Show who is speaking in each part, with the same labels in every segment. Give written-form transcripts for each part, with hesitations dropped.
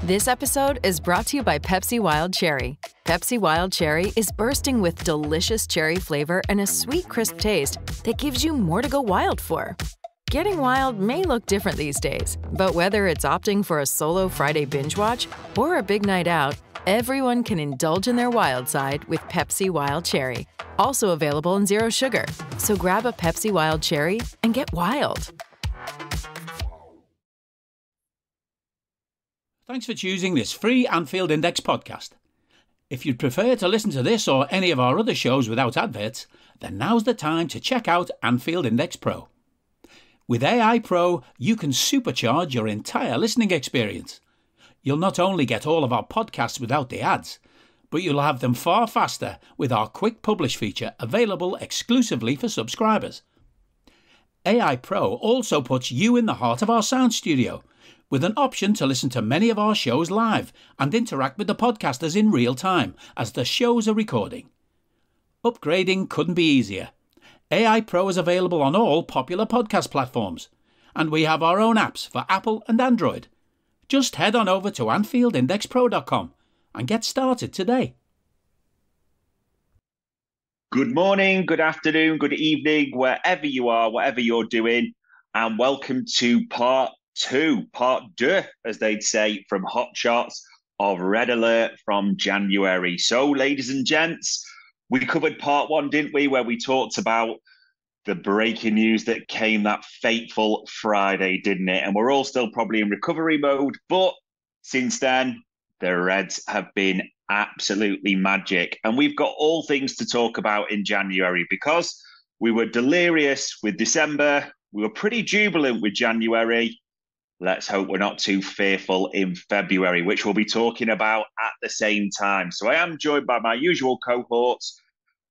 Speaker 1: This episode is brought to you by Pepsi Wild Cherry. Pepsi Wild Cherry is bursting with delicious cherry flavor and a sweet, crisp taste that gives you more to go wild for. Getting wild may look different these days, but whether it's opting for a solo Friday binge watch or a big night out, everyone can indulge in their wild side with Pepsi Wild Cherry. Also available in Zero Sugar. So grab a Pepsi Wild Cherry and get wild.
Speaker 2: Thanks for choosing this free Anfield Index podcast. If you'd prefer to listen to this or any of our other shows without adverts, then now's the time to check out Anfield Index Pro. With AI Pro, you can supercharge your entire listening experience. You'll not only get all of our podcasts without the ads, but you'll have them far faster with our Quick Publish feature available exclusively for subscribers. AI Pro also puts you in the heart of our sound studio, with an option to listen to many of our shows live and interact with the podcasters in real time as the shows are recording. Upgrading couldn't be easier. AI Pro is available on all popular podcast platforms, and we have our own apps for Apple and Android. Just head on over to AnfieldIndexPro.com and get started today.
Speaker 3: Good morning, good afternoon, good evening, wherever you are, whatever you're doing, and welcome to part Deux, as they'd say, from Hot Shots of Red Alert from January. So, ladies and gents, we covered part one, didn't we, where we talked about the breaking news that came that fateful Friday, didn't it? And we're all still probably in recovery mode, but since then, the Reds have been absolutely magic. And we've got all things to talk about in January because we were delirious with December. We were pretty jubilant with January. Let's hope we're not too fearful in February, which we'll be talking about at the same time. So I am joined by my usual cohorts,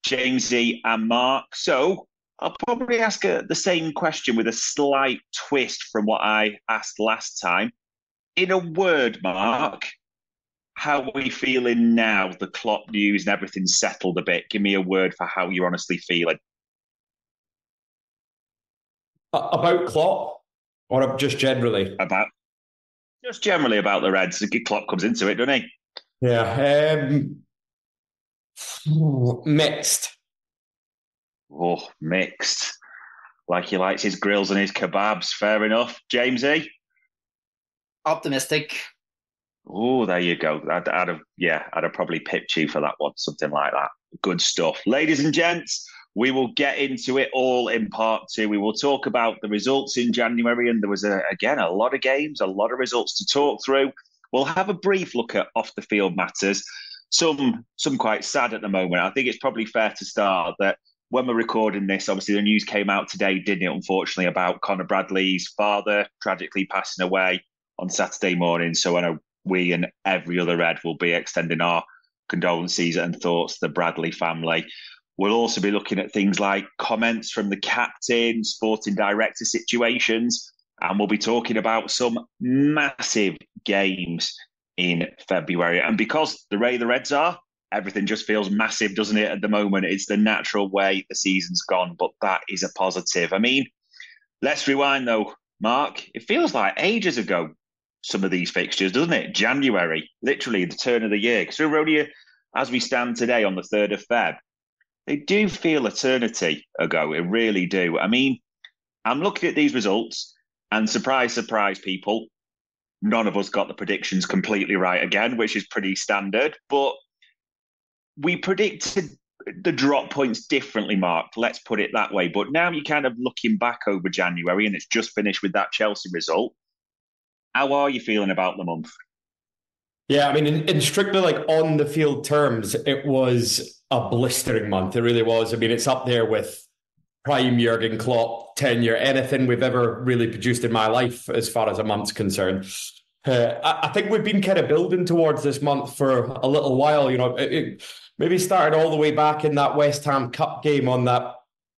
Speaker 3: Jamesy and Mark. So I'll probably ask the same question with a slight twist from what I asked last time. In a word, Mark, how are we feeling now? The Klopp news and everything's settled a bit. Give me a word for how you're honestly feeling.
Speaker 4: About Klopp? Or just generally?
Speaker 3: Just generally about the Reds. Klopp comes into it, doesn't he?
Speaker 4: Yeah. Mixed.
Speaker 3: Oh, mixed. Like he likes his grills and his kebabs. Fair enough. Jamesy?
Speaker 5: Optimistic.
Speaker 3: Oh, there you go. I'd have probably pipped you for that one. Something like that. Good stuff. Ladies and gents, we will get into it all in part two. We will talk about the results in January, and there was, a lot of games, a lot of results to talk through. We'll have a brief look at off-the-field matters, some quite sad at the moment. I think it's probably fair to start that when we're recording this, obviously the news came out today, didn't it, unfortunately, about Conor Bradley's father tragically passing away on Saturday morning. So I know we and every other Red will be extending our condolences and thoughts to the Bradley family. We'll also be looking at things like comments from the captain, sporting director situations, and we'll be talking about some massive games in February. And because the way the Reds are, everything just feels massive, doesn't it, at the moment? It's the natural way the season's gone, but that is a positive. I mean, let's rewind though, Mark. It feels like ages ago, some of these fixtures, doesn't it? January, literally the turn of the year. Because we're only, as we stand today on the 3rd of Feb, they do feel eternity ago. It really do. I mean, I'm looking at these results and surprise, surprise, people, none of us got the predictions completely right again, which is pretty standard. But we predicted the drop points differently, Mark. Let's put it that way. But now you're kind of looking back over January and it's just finished with that Chelsea result. How are you feeling about the month?
Speaker 4: Yeah, I mean, in strictly like on the field terms, it was a blistering month. It really was. I mean, it's up there with prime Jurgen Klopp tenure, anything we've ever really produced in my life as far as a month's concerned. I think we've been kind of building towards this month for a little while. You know, it maybe started all the way back in that West Ham Cup game on that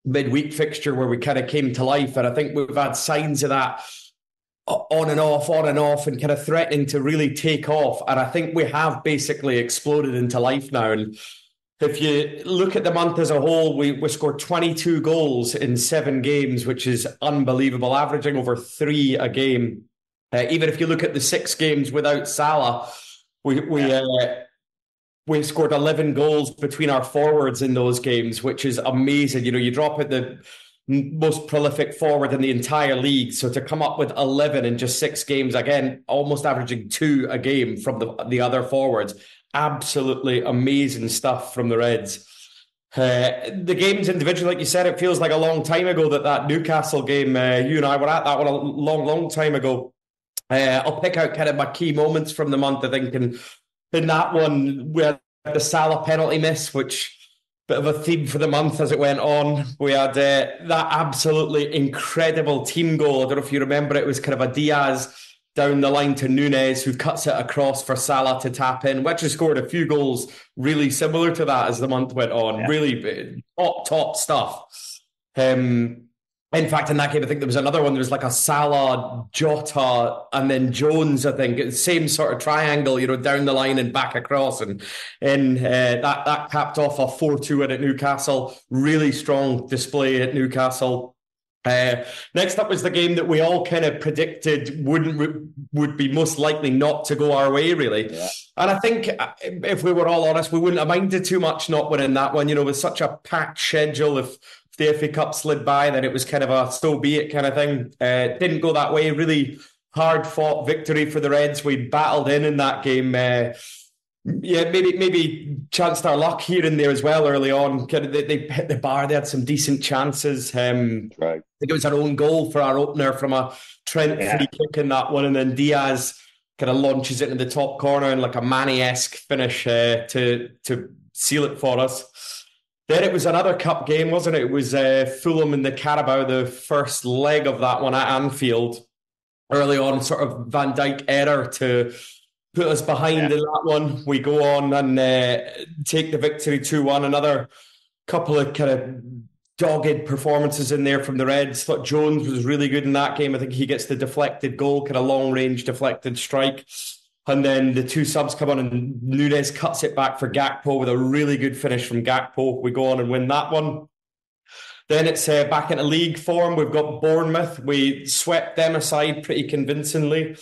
Speaker 4: midweek fixture where we kind of came to life. And I think we've had signs of that on and off, and kind of threatening to really take off. And I think we have basically exploded into life now. And if you look at the month as a whole, we scored 22 goals in 7 games, which is unbelievable, averaging over 3 a game. Even if you look at the 6 games without Salah, we scored 11 goals between our forwards in those games, which is amazing. You drop at the most prolific forward in the entire league. So to come up with 11 in just 6 games, again, almost averaging 2 a game from the other forwards. Absolutely amazing stuff from the Reds. The games individually, like you said, it feels like a long time ago that Newcastle game, you and I were at that one a long time ago. I'll pick out kind of my key moments from the month, I think, and in that one, we had the Salah penalty miss, which bit of a theme for the month as it went on. We had that absolutely incredible team goal. I don't know if you remember, it was kind of a Diaz down the line to Núñez, who cuts it across for Salah to tap in. We actually scored a few goals really similar to that as the month went on. Yeah. Really top stuff. In fact, in that game, I think there was another one. There was like a Salah, Jota, and then Jones, I think. Same sort of triangle, down the line and back across. And that capped off a 4-2 win at Newcastle. Really strong display at Newcastle. Next up was the game that we all kind of predicted would be most likely not to go our way, really. Yeah. And I think, if we were all honest, we wouldn't have minded too much not winning that one. With such a packed schedule, if the FA Cup slid by, then it was kind of a so be it kind of thing. Didn't go that way. Really hard fought victory for the Reds. We battled in that game. Maybe chanced our luck here and there as well early on. They hit the bar. They had some decent chances. Right. I think it was our own goal for our opener from a Trent free kick in that one, and then Diaz kind of launches it in the top corner and like a Manny-esque finish to seal it for us. Then it was another cup game, wasn't it? It was Fulham in the Carabao, the first leg of that one at Anfield. Early on, sort of Van Dijk error to put us behind in that one. We go on and take the victory 2-1. Another couple of kind of dogged performances in there from the Reds. Thought Jones was really good in that game. I think he gets the deflected goal, kind of long-range deflected strike. And then the 2 subs come on and Núñez cuts it back for Gakpo with a really good finish from Gakpo. We go on and win that one. Then it's back into league form. We've got Bournemouth. We swept them aside pretty convincingly.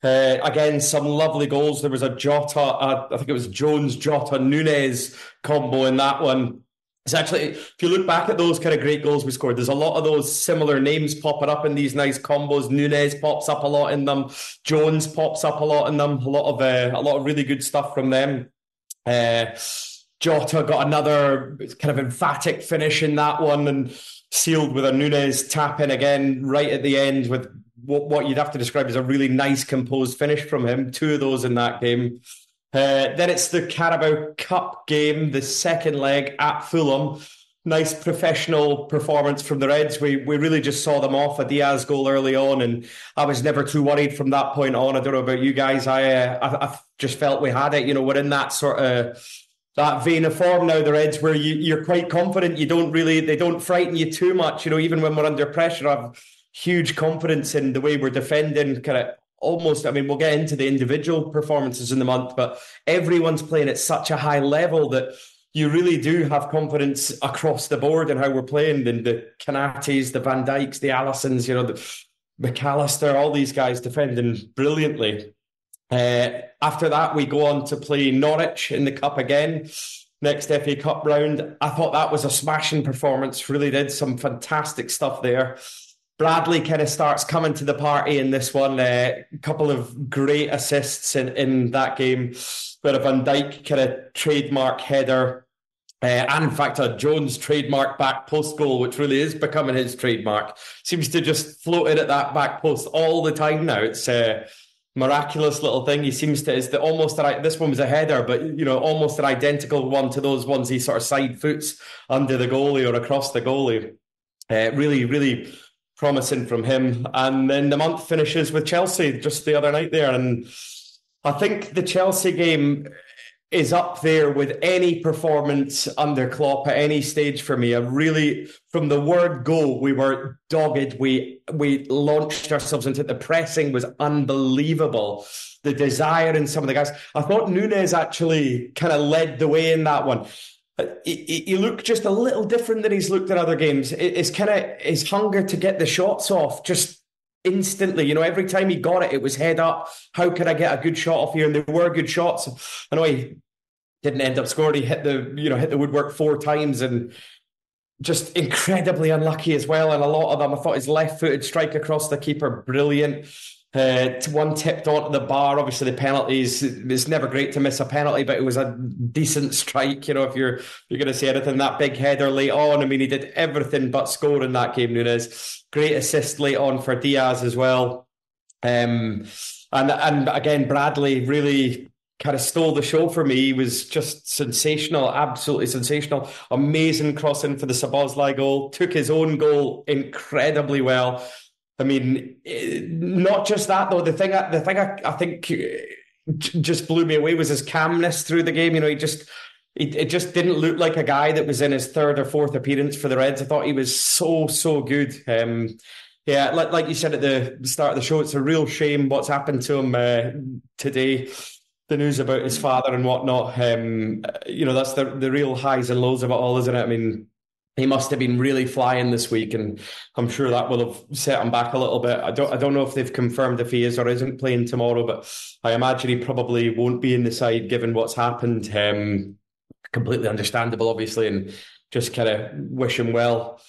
Speaker 4: Again, some lovely goals. There was a Jota, I think it was Jones, Jota, Núñez combo in that one. It's actually, if you look back at those kind of great goals we scored, there's a lot of those similar names popping up in these nice combos. Núñez pops up a lot in them. Jones pops up a lot in them. A lot of really good stuff from them. Jota got another kind of emphatic finish in that one and sealed with a Núñez tap in again right at the end with what you'd have to describe as a really nice composed finish from him. 2 of those in that game. Then it's the Carabao Cup game, the second leg at Fulham. Nice professional performance from the Reds. We really just saw them off, a Diaz goal early on, and I was never too worried from that point on. I don't know about you guys. I just felt we had it. We're in that sort of that vein of form now, the Reds, where you're quite confident. They don't frighten you too much. Even when we're under pressure, I have huge confidence in the way we're defending, kind of almost, we'll get into the individual performances in the month, but everyone's playing at such a high level that you really do have confidence across the board in how we're playing. And the Canates, the Van Dijks, the Allisons, the McAllister, all these guys defending brilliantly. After that, we go on to play Norwich in the Cup again. Next FA Cup round. I thought that was a smashing performance. Really did some fantastic stuff there. Bradley kind of starts coming to the party in this one. A couple of great assists in that game. But a Van Dijk kind of trademark header. And in fact, a Jones trademark back post goal, which really is becoming his trademark. Seems to just float in at that back post all the time now. It's a miraculous little thing. He seems to, this one was a header, but almost an identical one to those ones he sort of side foots under the goalie or across the goalie. Really, really promising from him. And then the month finishes with Chelsea just the other night there. And I think the Chelsea game is up there with any performance under Klopp at any stage for me. From the word go, we were dogged. We launched ourselves into it. The pressing was unbelievable. The desire in some of the guys. I thought Núñez actually kind of led the way in that one. He looked just a little different than he's looked in other games. It's kind of his hunger to get the shots off. Just instantly. Every time he got it, it was head up. How could I get a good shot off here? And there were good shots. I know he didn't end up scoring. He hit the woodwork 4 times and just incredibly unlucky as well. And a lot of them, I thought his left-footed strike across the keeper, brilliant. One tipped onto the bar. Obviously, the penalties. It's never great to miss a penalty, but it was a decent strike. If you're going to say anything, that big header late on. I mean, he did everything but score in that game. Nunes, great assist late on for Diaz as well. And again, Bradley really kind of stole the show for me. He was just sensational, absolutely sensational. Amazing crossing for the Szoboszlai goal. Took his own goal incredibly well. I mean, not just that though. The thing I think just blew me away was his calmness through the game. It just didn't look like a guy that was in his 3rd or 4th appearance for the Reds. I thought he was so good. Yeah, like you said at the start of the show, it's a real shame what's happened to him today. The news about his father and whatnot. That's the real highs and lows of it all, isn't it? I mean, he must have been really flying this week, and I'm sure that will have set him back a little bit. I don't know if they've confirmed if he is or isn't playing tomorrow, but I imagine he probably won't be in the side given what's happened. Completely understandable, obviously, and just kind of wish him well.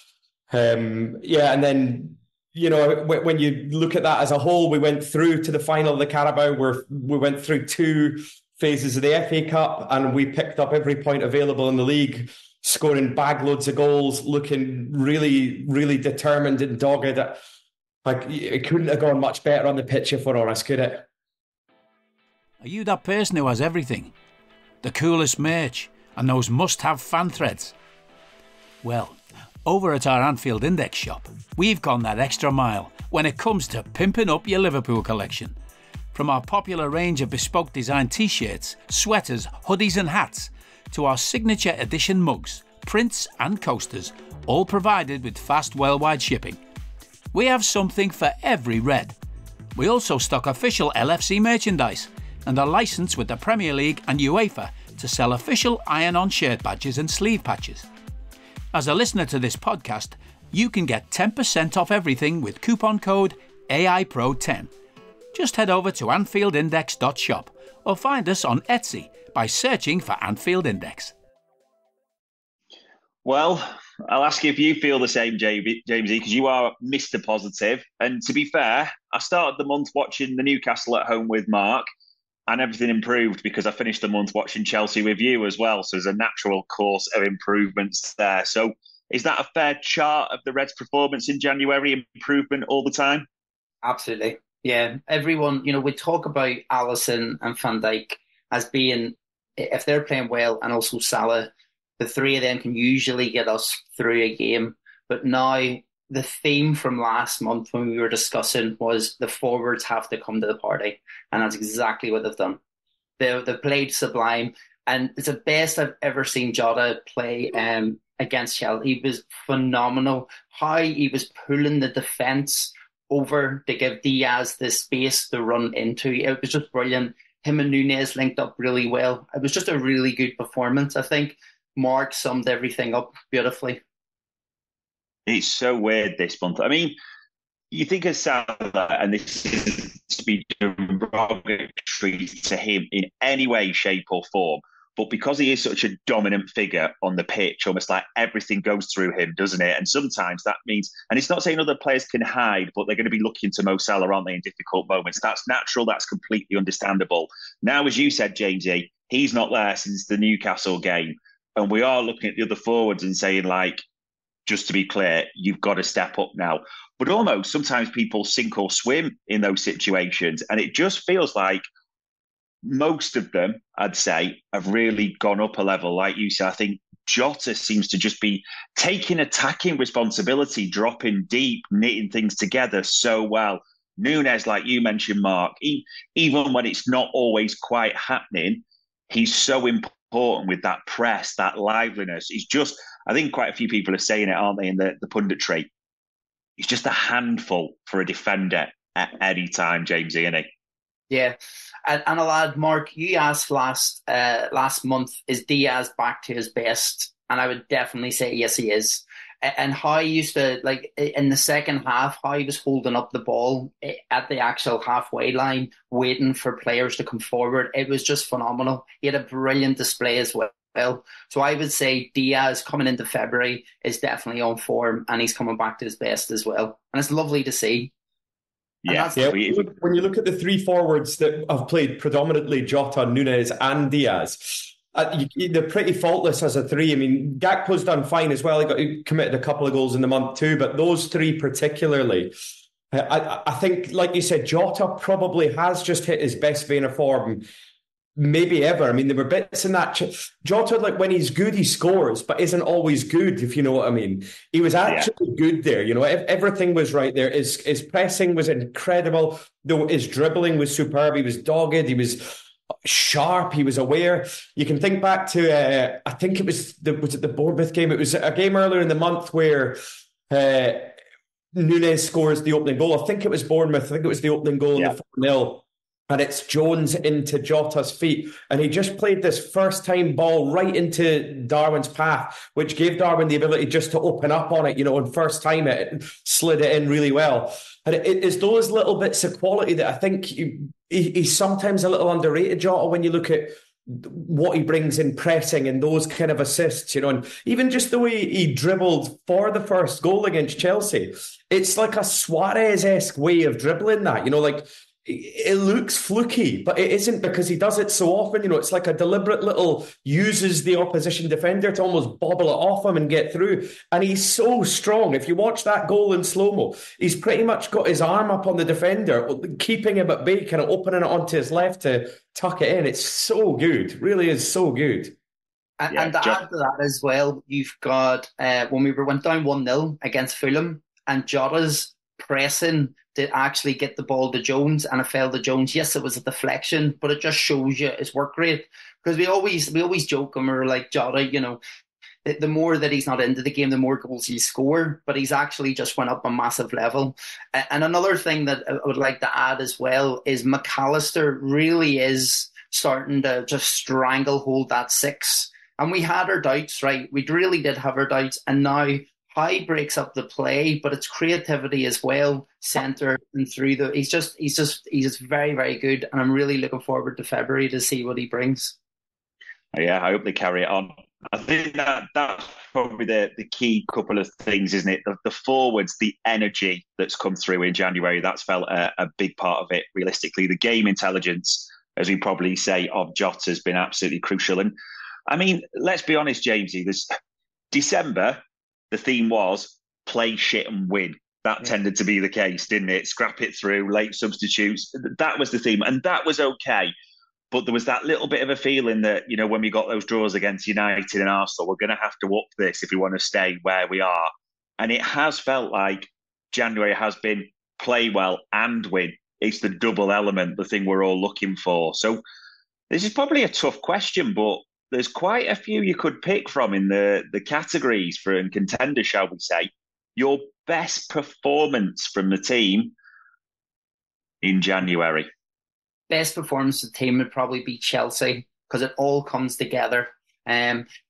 Speaker 4: And then when you look at that as a whole, we went through to the final of the Carabao, where we went through 2 phases of the FA Cup, and we picked up every point available in the league, scoring bagloads of goals, looking really, really determined and dogged. Like, it couldn't have gone much better on the pitch, if we're honest, could it?
Speaker 2: Are you that person who has everything? The coolest merch and those must-have fan threads? Well, over at our Anfield Index shop, we've gone that extra mile when it comes to pimping up your Liverpool collection. From our popular range of bespoke design t-shirts, sweaters, hoodies and hats, to our signature edition mugs, prints and coasters, all provided with fast worldwide shipping. We have something for every Red. We also stock official LFC merchandise and are licensed with the Premier League and UEFA to sell official iron-on shirt badges and sleeve patches. As a listener to this podcast, you can get 10% off everything with coupon code AIPRO10. Just head over to AnfieldIndex.shop or find us on Etsy by searching for Anfield Index.
Speaker 3: Well, I'll ask you if you feel the same, Jamesy, because you are Mr. Positive. And to be fair, I started the month watching the Newcastle at home with Mark, and everything improved because I finished the month watching Chelsea with you as well. So there's a natural course of improvements there. So is that a fair chart of the Reds' performance in January? Improvement all the time?
Speaker 5: Absolutely. Yeah. Everyone, we talk about Alisson and Van Dijk as being, if they're playing well, and also Salah, the 3 of them can usually get us through a game. But now the theme from last month when we were discussing was the forwards have to come to the party. And that's exactly what they've done. They've played sublime. And it's the best I've ever seen Jota play against Chelsea. He was phenomenal. How he was pulling the defence over to give Diaz the space to run into. It was just brilliant. Him and Nunes linked up really well. It was just a really good performance. I think Mark summed everything up beautifully.
Speaker 3: It's so weird this month. I mean, you think of Salah, and this is to be derogatory to him in any way, shape or form, but because he is such a dominant figure on the pitch, almost like everything goes through him, doesn't it? And sometimes that means, and it's not saying other players can hide, but they're going to be looking to Mo Salah, aren't they, in difficult moments? That's natural. That's completely understandable. Now, as you said, Jamesy, he's not there since the Newcastle game. And we are looking at the other forwards and saying, like, just to be clear, you've got to step up now. But almost sometimes people sink or swim in those situations. And it just feels like most of them, I'd say, have really gone up a level. Like you said, I think Jota seems to just be taking attacking responsibility, dropping deep, knitting things together so well. Nunes, like you mentioned, Mark, even when it's not always quite happening, he's so important with that press, that liveliness. He's just, I think quite a few people are saying it, aren't they, in the punditry. He's just a handful for a defender at any time, Jamesy, isn't he?
Speaker 5: Yeah. And I'll add, Mark, you asked last month, is Diaz back to his best? And I would definitely say yes, he is. And how he used to, like, in the second half, how he was holding up the ball at the actual halfway line, waiting for players to come forward. It was just phenomenal. He had a brilliant display as well. So I would say Diaz coming into February is definitely on form, and he's coming back to his best as well. And it's lovely to see.
Speaker 3: Yeah.
Speaker 4: When you look at the three forwards that have played predominantly Jota, Nunes and Diaz, they're pretty faultless as a three. I mean, Gakpo's done fine as well. He committed a couple of goals in the month too, but those three particularly, I think, like you said, Jota probably has just hit his best vein of form maybe ever. I mean, there were bits in that. Jota, like, when he's good, he scores, but isn't always good, if you know what I mean. He was actually good there. You know, everything was right there. His pressing was incredible. Though his dribbling was superb. He was dogged. He was sharp. He was aware. You can think back to, I think it was the Bournemouth game? It was a game earlier in the month where Nunes scores the opening goal. I think it was Bournemouth. I think it was the opening goal in the 4-0. And it's Jones into Jota's feet. And he just played this first-time ball right into Darwin's path, which gave Darwin the ability just to open up on it, you know, and first time it slid it in really well. And it's those little bits of quality that I think he's sometimes a little underrated, Jota, when you look at what he brings in pressing and those kind of assists, you know, and even just the way he dribbled for the first goal against Chelsea. It's like a Suarez-esque way of dribbling that, you know, like, it looks fluky, but it isn't, because he does it so often. You know, it's like a deliberate little, uses the opposition defender to almost bobble it off him and get through. And he's so strong. If you watch that goal in slow-mo, he's pretty much got his arm up on the defender, keeping him at bay, kind of opening it onto his left to tuck it in. It's so good. Really is so good.
Speaker 5: And to add to that as well, you've got, when we went down 1-0 against Fulham, and Jota's pressing to actually get the ball to Jones, and it fell to Jones. Yes, it was a deflection, but it just shows you his work rate. Because we always joke and we're like, Jota, you know, the more that he's not into the game, the more goals he score, but he's actually just went up a massive level. And another thing that I would like to add as well is McAllister really is starting to just stranglehold that six. And we had our doubts, right? We really did have our doubts, and now High breaks up the play, but it's creativity as well, centre and through the. He's just very, very good, and I'm really looking forward to February to see what he brings.
Speaker 3: Yeah, I hope they carry it on. I think that's probably the key couple of things, isn't it? The forwards, the energy that's come through in January, that's felt a big part of it. Realistically, the game intelligence, as we probably say, of Jota has been absolutely crucial. And I mean, let's be honest, Jamesy, there's December. The theme was play shit and win. That tended to be the case, didn't it? Scrap it through, late substitutes. That was the theme. And that was okay. But there was that little bit of a feeling that, you know, when we got those draws against United and Arsenal, we're going to have to up this if we want to stay where we are. And it has felt like January has been play well and win. It's the double element, the thing we're all looking for. So this is probably a tough question, but there's quite a few you could pick from in the categories for contenders, shall we say. Your best performance from the team in January?
Speaker 5: Best performance of the team would probably be Chelsea, because it all comes together.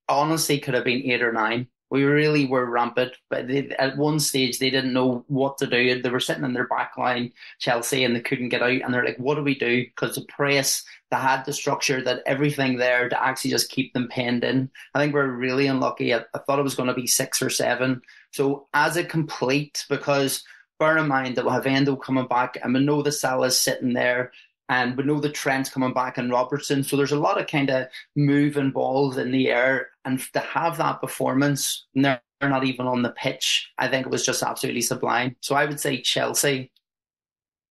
Speaker 5: Honestly, could have been 8 or 9. We really were rampant, but at one stage they didn't know what to do. They were sitting in their back line, Chelsea, and they couldn't get out. And they're like, what do we do? Because the press, they had the structure, that everything there to actually just keep them penned in. I think we're really unlucky. I thought it was going to be 6 or 7. So as a complete, because bear in mind that we'll have Endo coming back, and we know the Salah's sitting there, and we know the Trent's coming back and Robertson. So there's a lot of kind of moving balls in the air. And to have that performance, and they're not even on the pitch, I think it was just absolutely sublime. So I would say Chelsea.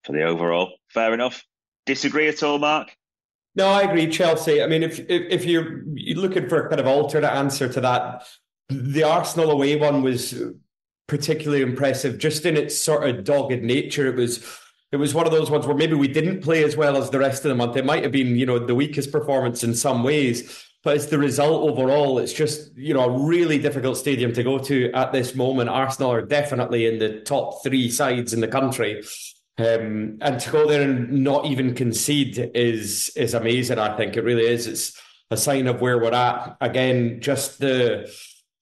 Speaker 3: For the overall. Fair enough. Disagree at all, Mark?
Speaker 4: No, I agree, Chelsea. I mean, if you're looking for a kind of alternate answer to that, the Arsenal away one was particularly impressive, just in its sort of dogged nature. It was one of those ones where maybe we didn't play as well as the rest of the month. It might have been, you know, the weakest performance in some ways, but it's the result overall. It's just, you know, a really difficult stadium to go to at this moment. Arsenal are definitely in the top 3 sides in the country. And to go there and not even concede is amazing, I think. It really is. It's a sign of where we're at. Again, just the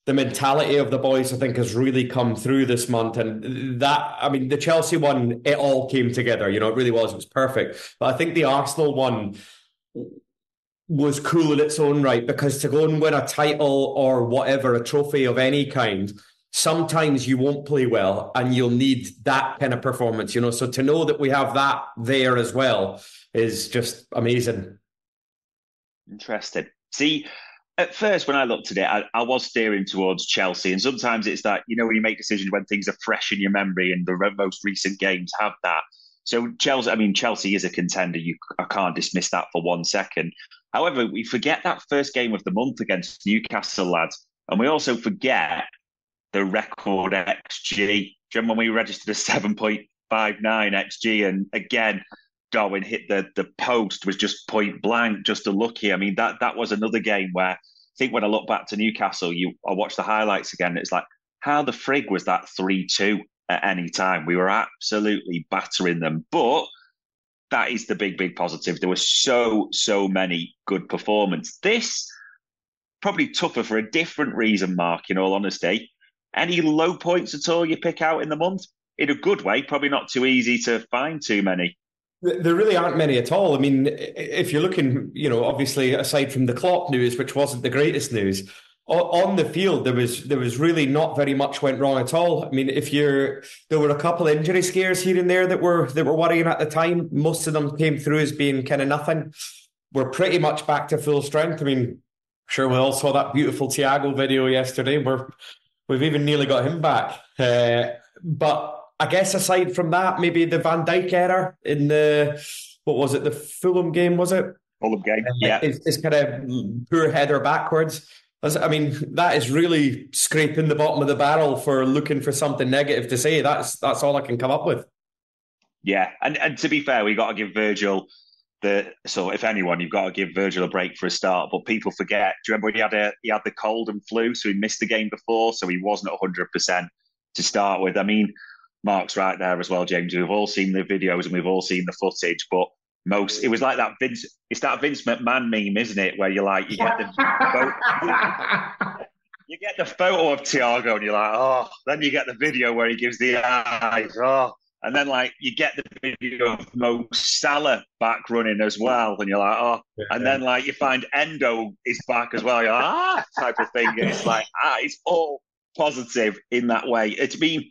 Speaker 4: the mentality of the boys, I think, has really come through this month. And that, I mean, the Chelsea one, it all came together. You know, it really was. It was perfect. But I think the Arsenal one was cool in its own right, because to go and win a title or whatever, a trophy of any kind, sometimes you won't play well and you'll need that kind of performance, you know. So to know that we have that there as well is just amazing.
Speaker 3: Interesting. See, at first, when I looked at it, I was steering towards Chelsea. And sometimes it's that, you know, when you make decisions when things are fresh in your memory, and the most recent games have that. So Chelsea is a contender. I can't dismiss that for 1 second. However, we forget that first game of the month against Newcastle, lads. And we also forget the record XG. Do you remember when we registered a 7.59 XG? And again, Darwin hit the post, was just point blank, just unlucky. I mean, that was another game where I think when I look back to Newcastle, I watched the highlights again. It's like, how the frig was that 3-2 at any time? We were absolutely battering them. But that is the big positive. There were so many good performances. This probably tougher for a different reason, Mark, in all honesty. Any low points at all you pick out in the month? In a good way, probably not too easy to find too many.
Speaker 4: There really aren't many at all. I mean, if you're looking, you know, obviously aside from the Klopp news, which wasn't the greatest news, on the field there was really not very much went wrong at all. I mean, there were a couple of injury scares here and there that were worrying at the time. Most of them came through as being kind of nothing. We're pretty much back to full strength. I mean, sure, we all saw that beautiful Thiago video yesterday. We've even nearly got him back, but I guess aside from that, maybe the Van Dijk error in the Fulham game, was it?
Speaker 3: Fulham game, yeah.
Speaker 4: It's kind of poor header backwards. I mean, that is really scraping the bottom of the barrel for looking for something negative to say. That's all I can come up with.
Speaker 3: Yeah, and to be fair, we got to give Virgil so if anyone, you've got to give Virgil a break for a start. But people forget. Do you remember he had the cold and flu, so he missed the game before, so he wasn't 100% to start with. I mean, Mark's right there as well, James. We've all seen the videos and we've all seen the footage, but it was like that it's that Vince McMahon meme, isn't it? Where you're like, you get the photo of Thiago and you're like, oh, then you get the video where he gives the eyes, oh, and then like you get the video of Mo Salah back running as well, and you're like, oh, and then like you find Endo is back as well, you're like, type of thing. And it's like, it's all positive in that way. It's been.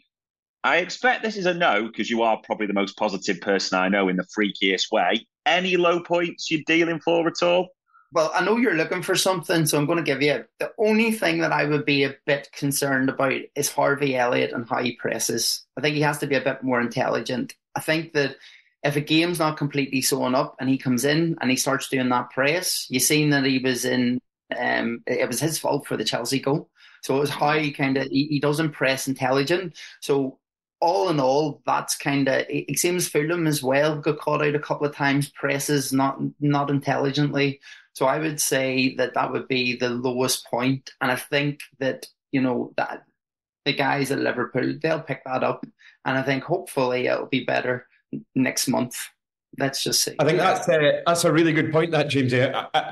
Speaker 3: I expect this is a no, because you are probably the most positive person I know in the freakiest way. Any low points you're dealing for at all?
Speaker 5: Well, I know you're looking for something, so I'm going to give you the only thing that I would be a bit concerned about is Harvey Elliott and how he presses. I think he has to be a bit more intelligent. I think that if a game's not completely sewn up and he comes in and he starts doing that press, you've seen that he was in, it was his fault for the Chelsea goal. So it was how he doesn't press intelligent. So all in all, that's it seems Fulham as well got caught out a couple of times, presses not intelligently. So I would say that would be the lowest point. And I think that, you know, that the guys at Liverpool, they'll pick that up. And I think hopefully it'll be better next month. Let's just see.
Speaker 4: I think that's a really good point, that, James,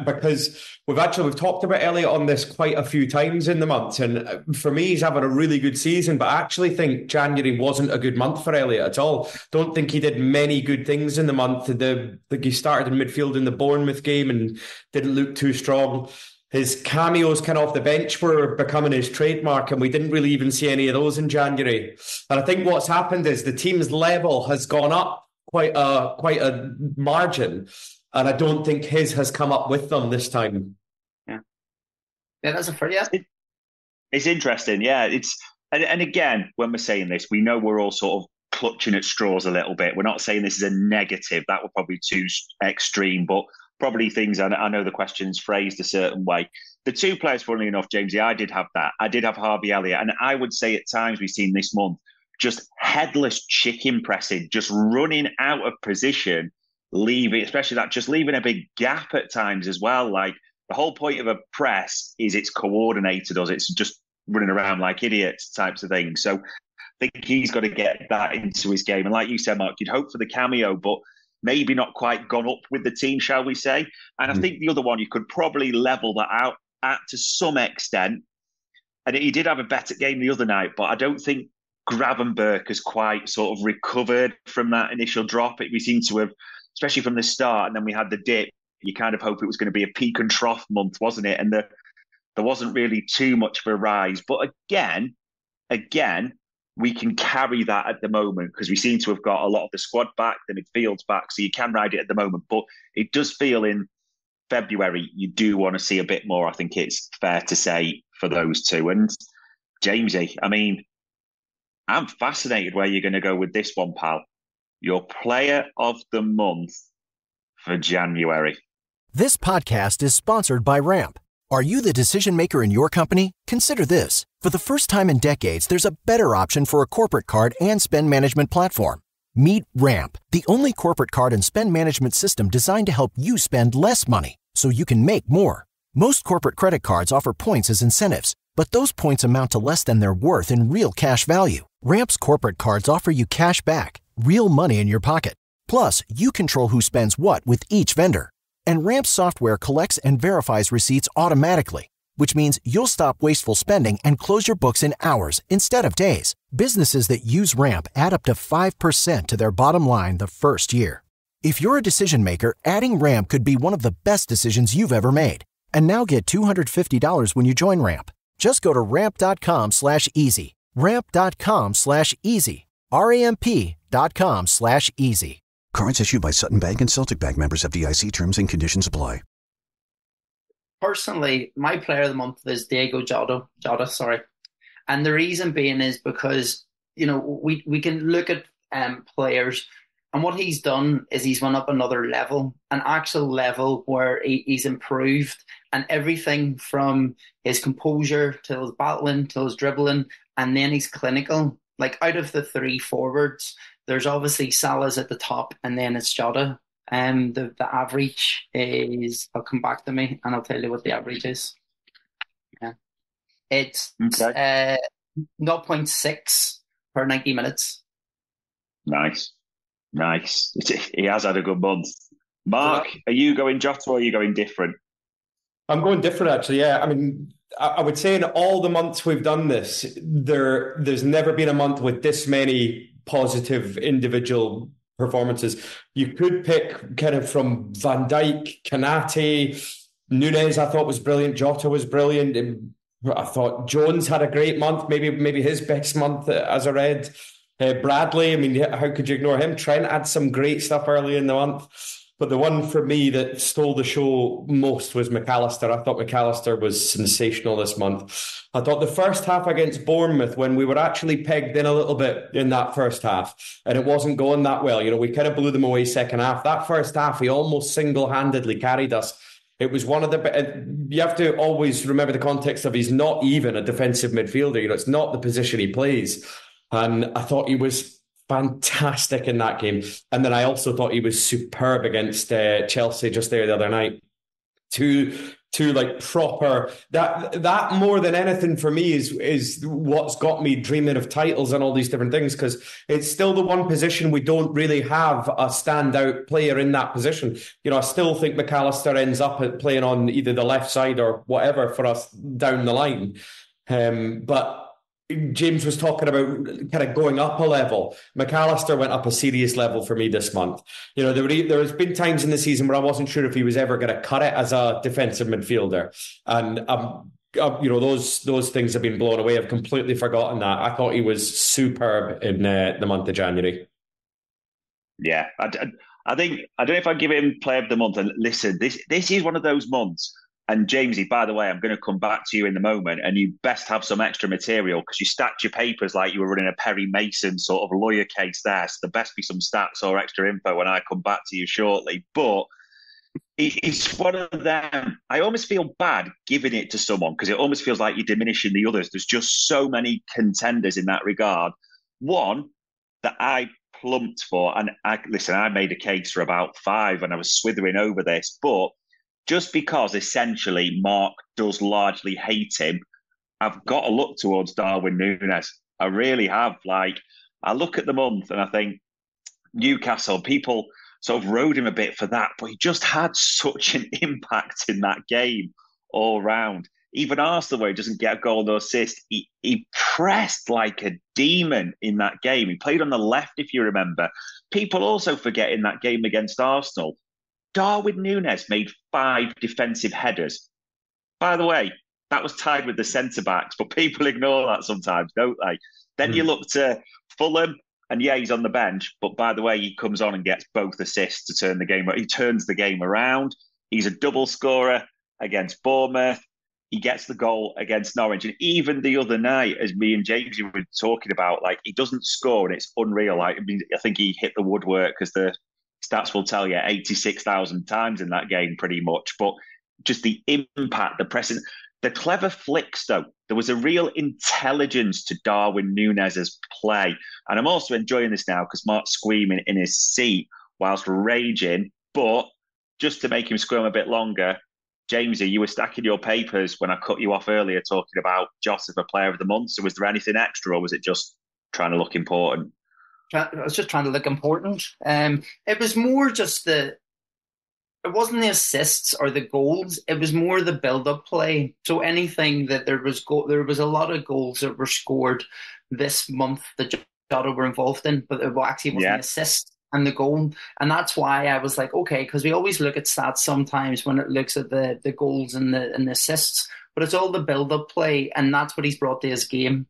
Speaker 4: because we've talked about Elliott on this quite a few times in the months, and for me, he's having a really good season. But I actually think January wasn't a good month for Elliott at all. Don't think he did many good things in the month. He started in midfield in the Bournemouth game and didn't look too strong. His cameos kind of off the bench were becoming his trademark, and we didn't really even see any of those in January. And I think what's happened is the team's level has gone up quite a margin, and I don't think his has come up with them this time.
Speaker 5: Yeah, that's a fair. Yeah,
Speaker 3: it's interesting. Yeah, and again, when we're saying this, we know we're all sort of clutching at straws a little bit. We're not saying this is a negative. That would probably be too extreme, but probably things. I know the question's phrased a certain way. The two players, funnily enough, Jamesy, I did have that. I did have Harvey Elliott, and I would say at times we've seen this month, just headless chicken pressing, just running out of position, especially just leaving a big gap at times as well. Like, the whole point of a press is it's coordinated, or it's just running around like idiots types of thing. So I think he's got to get that into his game. And like you said, Mark, you'd hope for the cameo, but maybe not quite gone up with the team, shall we say. And I think the other one, you could probably level that out at to some extent. and he did have a better game the other night, but I don't think Gravenberch has quite sort of recovered from that initial drop. We seem to have, especially from the start, and then we had the dip. You kind of hope it was going to be a peak and trough month, wasn't it? And there wasn't really too much of a rise. But again, we can carry that at the moment because we seem to have got a lot of the squad back, the midfield's back, so you can ride it at the moment. But it does feel in February you do want to see a bit more. I think it's fair to say for those two. And Jamesy, I mean, I'm fascinated where you're going to go with this one, pal. Your player of the month for January.
Speaker 6: This podcast is sponsored by Ramp. Are you the decision maker in your company? Consider this. For the first time in decades, there's a better option for a corporate card and spend management platform. Meet Ramp, the only corporate card and spend management system designed to help you spend less money so you can make more. Most corporate credit cards offer points as incentives, but those points amount to less than their worth in real cash value. Ramp's corporate cards offer you cash back, real money in your pocket. Plus, you control who spends what with each vendor. And Ramp's software collects and verifies receipts automatically, which means you'll stop wasteful spending and close your books in hours instead of days. Businesses that use Ramp add up to 5% to their bottom line the first year. If you're a decision maker, adding Ramp could be one of the best decisions you've ever made. And now get $250 when you join Ramp. Just go to ramp.com/easy. Ramp.com/easy. RAMP.com/easy.
Speaker 7: Cards issued by Sutton Bank and Celtic Bank, members FDIC. Terms and conditions apply.
Speaker 5: Personally, my player of the month is Diego Jota. And the reason being is because, we can look at players, and what he's done is he's went up another level, an actual level where he's improved, and everything from his composure to his battling to his dribbling, and then he's clinical. Like, out of the three forwards, there's obviously Salah's at the top, and then it's Jota. The average is, I'll come back to me and I'll tell you what the average is. Yeah. It's 0.6 per 90 minutes.
Speaker 3: Nice. He has had a good month. Mark, are you going Jota or are you going different?
Speaker 4: I'm going different, actually, yeah. I mean, I would say in all the months we've done this, there's never been a month with this many positive individual performances. You could pick kind of from Van Dijk, Kanate, Nunes I thought was brilliant, Jota was brilliant. I thought Jones had a great month, maybe his best month as I read. Bradley, I mean, how could you ignore him? Trent had some great stuff early in the month. But the one for me that stole the show most was McAllister. I thought McAllister was sensational this month. I thought the first half against Bournemouth, when we were actually pegged in a little bit in that first half, and it wasn't going that well. We kind of blew them away second half. That first half, he almost single-handedly carried us. It was one of the... You have to always remember the context of he's not even a defensive midfielder. It's not the position he plays. And I thought he was fantastic in that game. And then I also thought he was superb against Chelsea just there the other night. Two like proper... That more than anything for me is what's got me dreaming of titles and all these different things, because it's still the one position we don't really have a standout player in that position. I still think McAllister ends up playing on either the left side or whatever for us down the line. But James was talking about kind of going up a level. McAllister went up a serious level for me this month. There has been times in the season where I wasn't sure if he was ever going to cut it as a defensive midfielder. And, those things have been blown away. I've completely forgotten that. I thought he was superb in the month of January.
Speaker 3: Yeah, I think, I don't know if I'd give him player of the month. And listen, this is one of those months. And Jamesy, by the way, I'm going to come back to you in the moment, and you best have some extra material because you stacked your papers like you were running a Perry Mason sort of lawyer case there. So there best be some stats or extra info when I come back to you shortly. But it's one of them. I almost feel bad giving it to someone because it almost feels like you're diminishing the others. There's just so many contenders in that regard. One that I plumped for, and I made a case for about 5 and I was swithering over this, but just because essentially Mark does largely hate him, I've got to look towards Darwin Núñez. I really have. I look at the month and I think Newcastle, people sort of rode him a bit for that, but he just had such an impact in that game all round. even Arsenal, where he doesn't get a goal or assist, he pressed like a demon in that game. He played on the left, if you remember. People also forget in that game against Arsenal, Darwin Núñez made 5 defensive headers. By the way, that was tied with the centre-backs, but people ignore that sometimes, don't they? Then you look to Fulham, and yeah, he's on the bench, but by the way, he comes on and gets both assists to turn the game. He turns the game around. He's a double scorer against Bournemouth. He gets the goal against Norwich. And even the other night, as me and James were talking about, like, he doesn't score and it's unreal. Like, I think he hit the woodwork, because the stats will tell you 86,000 times in that game pretty much. But just the impact, the pressing, the clever flicks, though. There was a real intelligence to Darwin Núñez's play. And I'm also enjoying this now because Mark's screaming in his seat whilst raging. But just to make him squirm a bit longer, Jamesy, you were stacking your papers when I cut you off earlier talking about Jota for Player of the Month. So was there anything extra, or was it just trying to look important?
Speaker 5: I was just trying to look important. It was more just it wasn't the assists or the goals. It was more the build-up play. So anything that there was a lot of goals that were scored this month that Jota were involved in, but it actually wasn't assists and the goal. And that's why I was like, okay, because we always look at stats sometimes when it looks at the goals and the assists, but it's all the build-up play, and that's what he's brought to his game.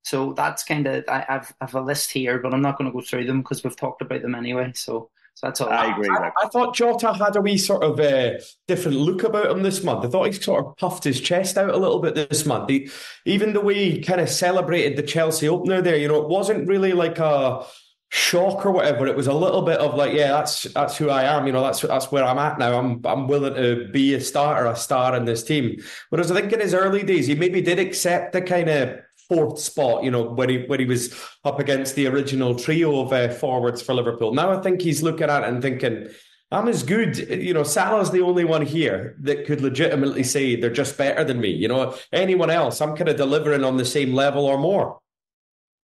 Speaker 5: So that's kind of, I have a list here, but I'm not going to go through them because we've talked about them anyway. So that's all.
Speaker 3: I agree.
Speaker 4: I thought Jota had a wee sort of different look about him this month. I thought he sort of puffed his chest out a little bit this month. Even the way he kind of celebrated the Chelsea opener there, it wasn't really like a shock or whatever. It was a little bit of like, yeah, that's who I am. That's where I'm at now. I'm willing to be a star in this team. Whereas I think in his early days, he maybe did accept the kind of 4th spot, when he was up against the original trio of forwards for Liverpool. Now I think he's looking at it and thinking, I'm as good. Salah's the only one here that could legitimately say they're just better than me. Anyone else, I'm kind of delivering on the same level or more.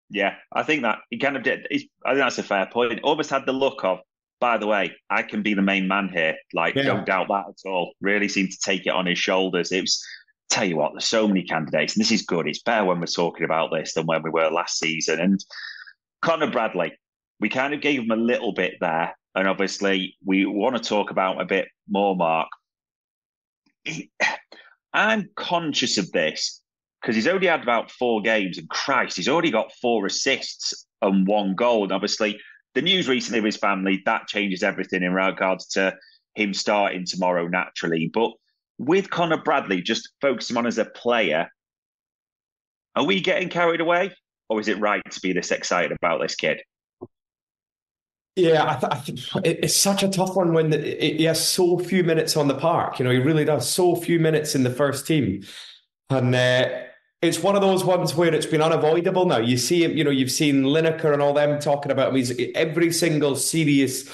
Speaker 3: Yeah, I think that he kind of did. I think that's a fair point. Almost had the look of, by the way, I can be the main man here. Don't doubt that at all. Really seemed to take it on his shoulders. It was, tell you what, there's so many candidates, and this is good. It's better when we're talking about this than when we were last season. And Conor Bradley, we kind of gave him a little bit there, and obviously we want to talk about a bit more, Mark. I'm conscious of this because he's only had about 4 games, and Christ, he's already got 4 assists and 1 goal. And obviously, the news recently of his family, that changes everything in regards to him starting tomorrow naturally. But with Conor Bradley, just focusing on as a player, are we getting carried away? Or is it right to be this excited about this kid?
Speaker 4: Yeah, I think it's such a tough one when he has so few minutes on the park. He really does so few minutes in the first team. And it's one of those ones where it's been unavoidable now. You see him, you've seen Lineker and all them talking about him. Every single serious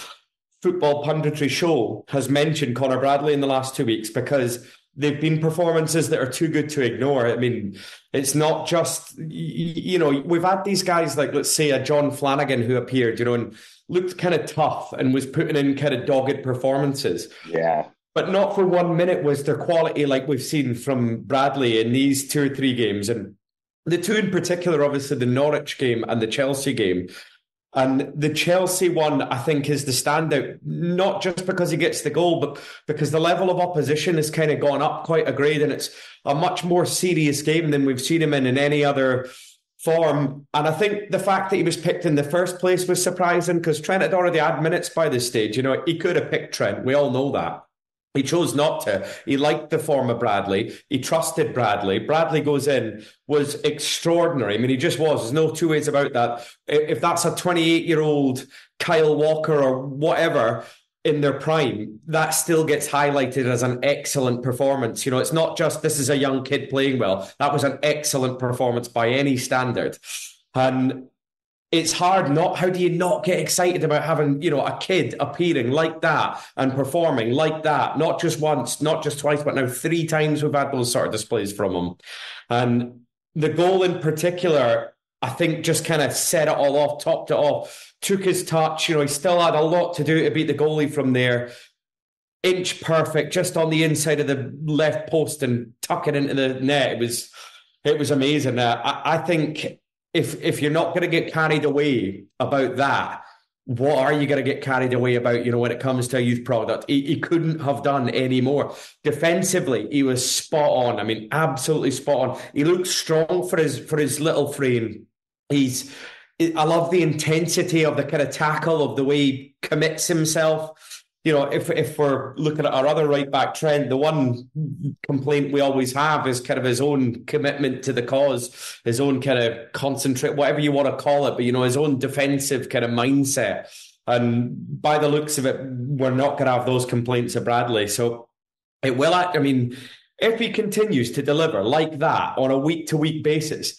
Speaker 4: football punditry show has mentioned Conor Bradley in the last 2 weeks because they've been performances that are too good to ignore. I mean, it's not just, we've had these guys like, let's say, a John Flanagan who appeared, and looked kind of tough and was putting in kind of dogged performances.
Speaker 3: Yeah.
Speaker 4: But not for 1 minute was there quality like we've seen from Bradley in these 2 or 3 games. And the 2 in particular, obviously the Norwich game and the Chelsea game. And the Chelsea one, I think, is the standout, not just because he gets the goal, but because the level of opposition has kind of gone up quite a grade, and it's a much more serious game than we've seen him in any other form. And I think the fact that he was picked in the first place was surprising because Trent had already had minutes by this stage. He could have picked Trent. We all know that. He chose not to. He liked the form of Bradley. He trusted Bradley. Bradley goes in, was extraordinary. I mean, he just was. There's no 2 ways about that. If that's a 28-year-old Kyle Walker or whatever in their prime, that still gets highlighted as an excellent performance. It's not just this is a young kid playing well. That was an excellent performance by any standard. And it's hard how do you not get excited about having, a kid appearing like that and performing like that, not just once, not just twice, but now 3 times we've had those sort of displays from him. And the goal in particular, I think just kind of set it all off, topped it off, took his touch. He still had a lot to do to beat the goalie from there. inch perfect, just on the inside of the left post and tuck it into the net. It was amazing. I think if you're not going to get carried away about that, what are you going to get carried away about, when it comes to a youth product? He couldn't have done any more. Defensively, he was spot on. I mean, absolutely spot on. He looked strong for his little frame. I love the intensity of the kind of tackle, of the way he commits himself. If we're looking at our other right back, Trent, the one complaint we always have is kind of his own commitment to the cause, his own kind of concentrate, whatever you want to call it, but his own defensive kind of mindset. And by the looks of it, we're not going to have those complaints of Bradley. So it will. I mean, if he continues to deliver like that on a week-to-week basis,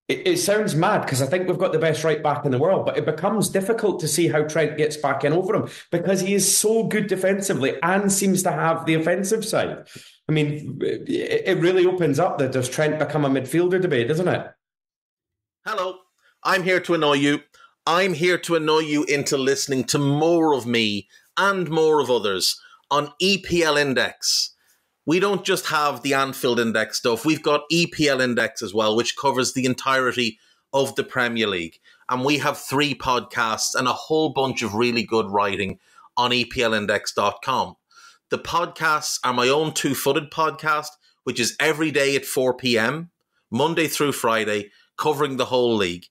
Speaker 4: it sounds mad because I think we've got the best right back in the world, but it becomes difficult to see how Trent gets back in over him because he is so good defensively and seems to have the offensive side. I mean, it really opens up that does Trent become a midfielder debate, doesn't it?
Speaker 8: Hello, I'm here to annoy you. I'm here to annoy you into listening to more of me and more of others on EPL Index. We don't just have the Anfield Index stuff. We've got EPL Index as well, which covers the entirety of the Premier League. And we have 3 podcasts and a whole bunch of really good writing on EPLindex.com. The podcasts are my own two-footed podcast, which is every day at 4 p.m, Monday through Friday, covering the whole league.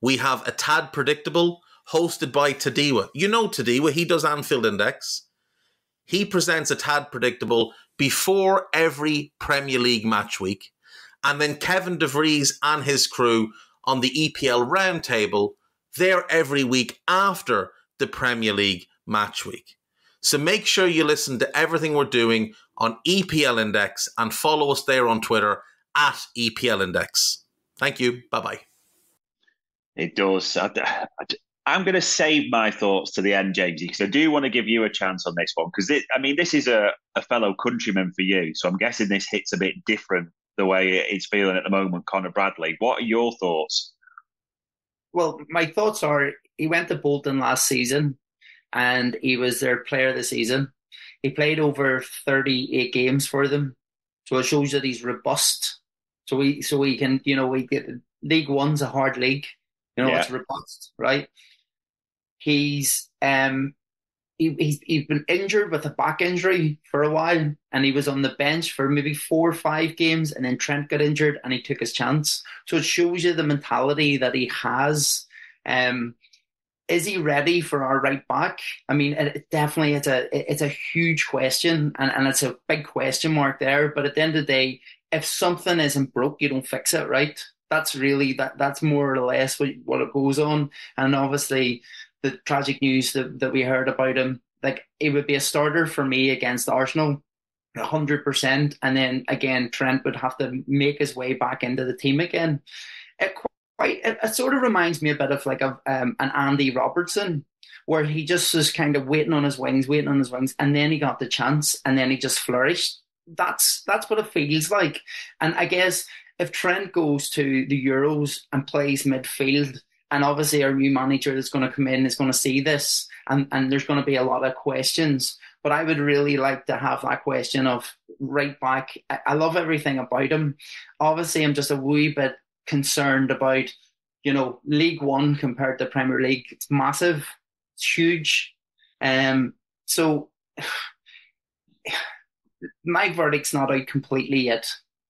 Speaker 8: We have A Tad Predictable, hosted by Tadiwa. You know Tadiwa, he does Anfield Index. He presents A Tad Predictable before every Premier League match week. And then Kevin DeVries and his crew on the EPL Roundtable, they're every week after the Premier League match week. So make sure you listen to everything we're doing on EPL Index and follow us there on Twitter at EPL Index. Thank you. Bye-bye.
Speaker 3: It does. I'm going to save my thoughts to the end, Jamesy, because I do want to give you a chance on this one. Because, this is a fellow countryman for you. So I'm guessing this hits a bit different the way it's feeling at the moment, Conor Bradley. What are your thoughts?
Speaker 5: Well, my thoughts are he went to Bolton last season and he was their player of the season. He played over 38 games for them. So it shows that he's robust. So we can, we get League One's a hard league. It's robust, right? He's been injured with a back injury for a while, and he was on the bench for maybe 4 or 5 games, and then Trent got injured and he took his chance. So it shows you the mentality that he has. Is he ready for our right back? I mean, definitely it's a huge question, and it's a big question mark there. But at the end of the day, if something isn't broke, you don't fix it, right? That's really that's more or less what it goes on. And obviously the tragic news that we heard about him, like it would be a starter for me against Arsenal, 100%. And then again, Trent would have to make his way back into the team again. It sort of reminds me a bit of like an Andy Robertson, where he just was kind of waiting on his wings, and then he got the chance, and then he just flourished. That's what it feels like. And I guess if Trent goes to the Euros and plays midfield, and obviously our new manager that's going to come in is going to see this, and there's going to be a lot of questions. But I would really like to have that question of right back. I love everything about him. Obviously, I'm just a wee bit concerned about, League One compared to Premier League. It's massive. It's huge. So my verdict's not out completely yet.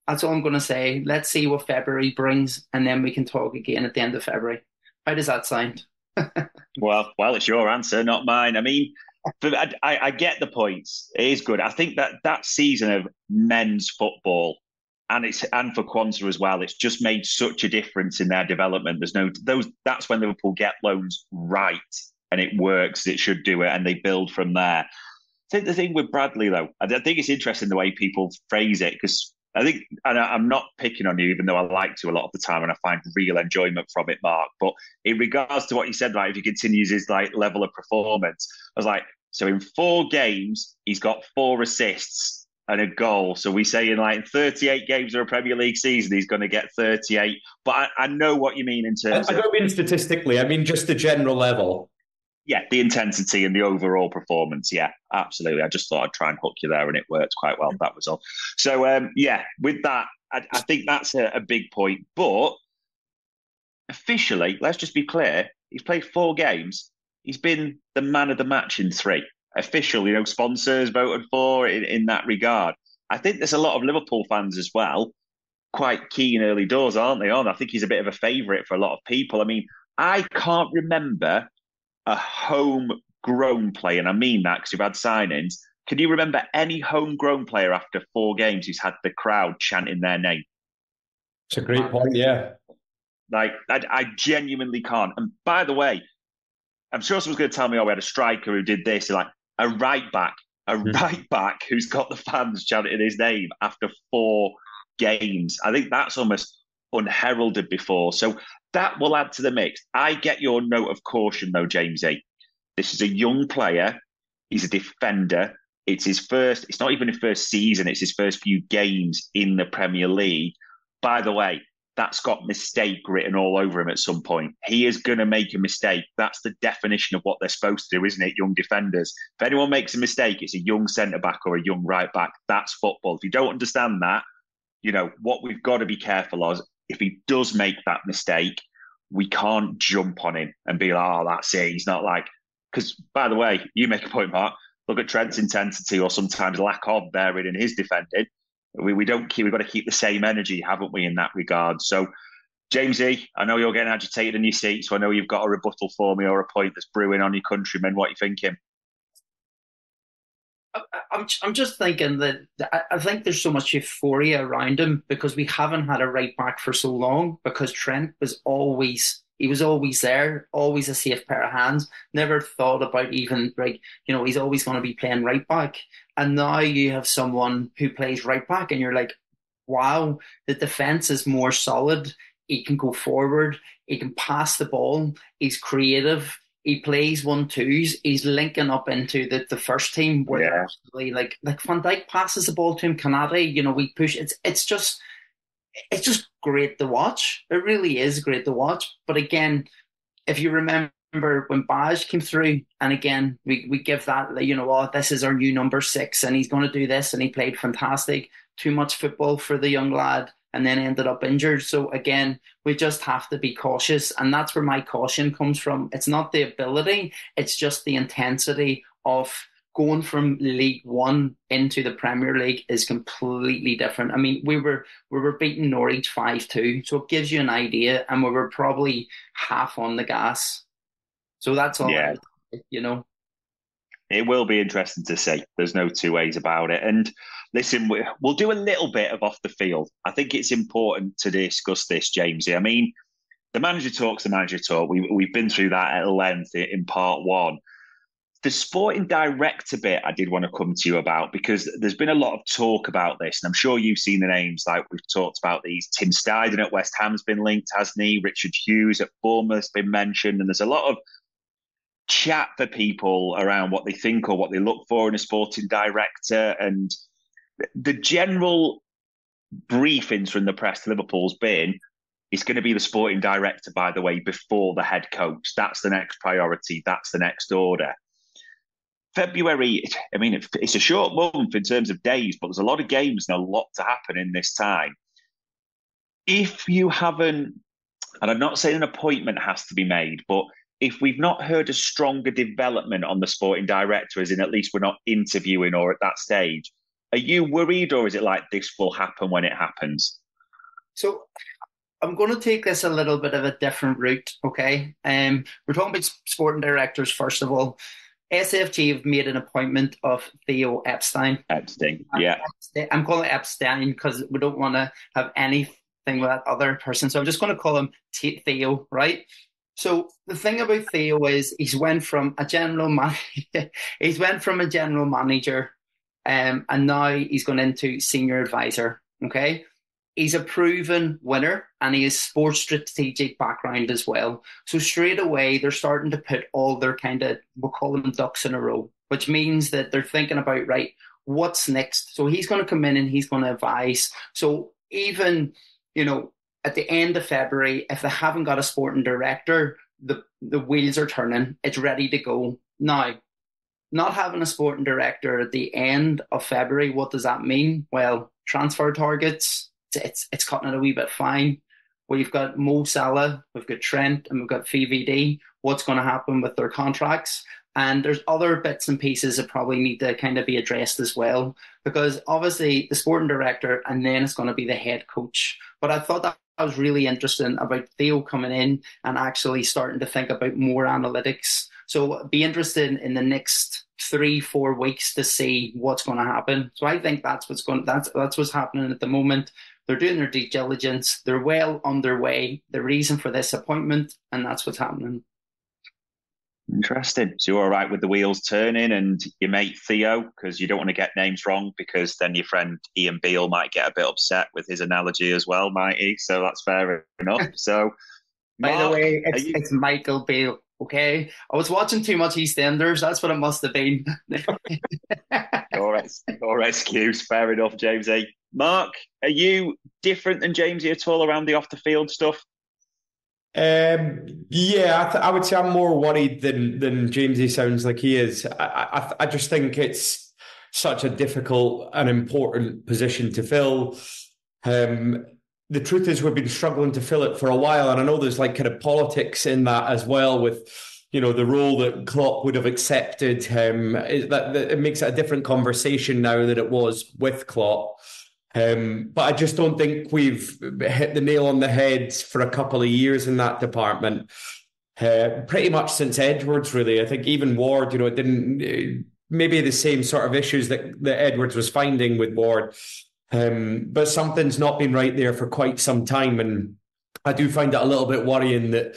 Speaker 5: That's all I'm going to say. Let's see what February brings, and then we can talk again at the end of February. How does that sound?
Speaker 3: Well, it's your answer, not mine. I mean, I get the points. It is good. I think that season of men's football, and for Quanta as well, it's just made such a difference in their development. That's when Liverpool get loans right, and it works. It should do it, and they build from there. I think the thing with Bradley, though, I think it's interesting the way people phrase it, because I think, and I'm not picking on you, even though I like to a lot of the time, and I find real enjoyment from it, Mark. But in regards to what you said, like if he continues his level of performance, I was like, so in 4 games, he's got 4 assists and a goal. So we say in 38 games of a Premier League season, he's going to get 38. But I know what you mean in terms of...
Speaker 4: I don't mean statistically. I mean just the general level.
Speaker 3: Yeah, the intensity and the overall performance. Yeah, absolutely. I just thought I'd try and hook you there, and it worked quite well. That was all. So, yeah, with that, I think that's a big point. But officially, let's just be clear, he's played 4 games. He's been the man of the match in 3. Official, sponsors voted for in that regard. I think there's a lot of Liverpool fans as well, quite keen early doors, aren't they? I think he's a bit of a favourite for a lot of people. I mean, I can't remember a homegrown player, and I mean that because we've had signings. Can you remember any homegrown player after 4 games who's had the crowd chanting their name?
Speaker 4: It's a great point, yeah.
Speaker 3: Like, I genuinely can't. And by the way, I'm sure someone's going to tell me, we had a striker who did this. Like, a right back who's got the fans chanting his name after 4 games. I think that's almost unheralded before. So that will add to the mix. I get your note of caution, though, Jamesy. This is a young player. He's a defender. It's not even his first season. It's his first few games in the Premier League. By the way, that's got mistake written all over him at some point. He is going to make a mistake. That's the definition of what they're supposed to do, isn't it? Young defenders. If anyone makes a mistake, it's a young centre-back or a young right-back. That's football. If you don't understand that, what we've got to be careful of, if he does make that mistake, we can't jump on him and be like, oh, that's it. He's not like, because by the way, you make a point, Mark, look at Trent's intensity or sometimes lack of there in his defending. We've got to keep the same energy, haven't we, in that regard? So, Jamesy, I know you're getting agitated in your seat, so I know you've got a rebuttal for me or a point that's brewing on your countrymen. What are you thinking?
Speaker 5: I'm just thinking that I think there's so much euphoria around him because we haven't had a right back for so long, because Trent was always there, always a safe pair of hands, never thought about even he's always going to be playing right back. And now you have someone who plays right back and you're like, wow, the defence is more solid. He can go forward. He can pass the ball. He's creative. He plays 1-2s. He's linking up into the first team where like Van Dijk passes the ball to him. Canate, we push. It's just great to watch. It really is great to watch. But again, if you remember when Baj came through, and again we give that, this is our new number 6, and he's going to do this, and he played fantastic. Too much football for the young lad, and then ended up injured. So again, we just have to be cautious, and that's where my caution comes from. It's not the ability, it's just the intensity of going from League One into the Premier League is completely different. I mean, we were beating Norwich 5-2, so it gives you an idea, and we were probably half on the gas. So that's all.
Speaker 3: Yeah. It will be interesting to see. There's no two ways about it. And listen, we'll do a little bit of off the field. I think it's important to discuss this, Jamesy. I mean, the manager talks, the manager talk. We've been through that at length in part 1. The sporting director bit I did want to come to you about, because there's been a lot of talk about this, and I'm sure you've seen the names, like we've talked about these. Tim Steidten at West Ham's been linked, hasn't he? Richard Hughes at Bournemouth's been mentioned, and there's a lot of chat for people around what they think or what they look for in a sporting director. And the general briefings from the press to Liverpool's been, it's going to be the sporting director, by the way, before the head coach. That's the next priority. That's the next order. February, I mean, it's a short month in terms of days, but there's a lot of games and a lot to happen in this time. If you haven't, and I'm not saying an appointment has to be made, but if we've not heard a stronger development on the sporting director, as in at least we're not interviewing or at that stage, are you worried, or is it like this will happen when it happens?
Speaker 5: So I'm going to take this a little bit of a different route, okay? We're talking about sporting directors, first of all. SFG have made an appointment of Theo Epstein.
Speaker 3: Yeah.
Speaker 5: I'm calling it Epstein because we don't want to have anything with that other person. So I'm just going to call him Theo, right? So the thing about Theo is he's went from a general manager, and now he's gone into senior advisor, okay? He's a proven winner, and he has sports strategic background as well. So straight away, they're starting to put all their we'll call them ducks in a row, which means that they're thinking about, right, what's next? So he's going to come in and he's going to advise. So even, at the end of February, if they haven't got a sporting director, the wheels are turning. It's ready to go. Now, not having a sporting director at the end of February, what does that mean? Well, transfer targets, it's cutting it a wee bit fine. We've got Mo Salah, we've got Trent, and we've got VVD. What's going to happen with their contracts? And there's other bits and pieces that probably need to kind of be addressed as well, because obviously the sporting director and then it's going to be the head coach. But I thought that was really interesting about Theo coming in and actually starting to think about more analytics. So be interested in the next 3-4 weeks to see what's going to happen. So I think that's what's happening at the moment. They're doing their due diligence. They're well underway. The reason for this appointment, and that's what's happening.
Speaker 3: Interesting. So you're all right with the wheels turning, and your mate Theo, because you don't want to get names wrong, because then your friend Ian Beale might get a bit upset with his analogy as well, might he? So that's fair enough. So,
Speaker 5: by the way, it's Michael Beale. Okay, I was watching too much EastEnders. That's what it must have been.
Speaker 3: Your excuse. Fair enough, Jamesy. Mark, are you different than Jamesy at all around the off the field stuff?
Speaker 4: I would say I'm more worried than Jamesy sounds like he is. I just think it's such a difficult and important position to fill. The truth is we've been struggling to fill it for a while, and I know there's like kind of politics in that as well with, you know, the role that Klopp would have accepted. That it makes it a different conversation now than it was with Klopp. But I just don't think we've hit the nail on the head for a couple of years in that department. Pretty much since Edwards, really. I think even Ward, you know, it didn't maybe the same sort of issues that Edwards was finding with Ward. But something's not been right there for quite some time, and I do find it a little bit worrying that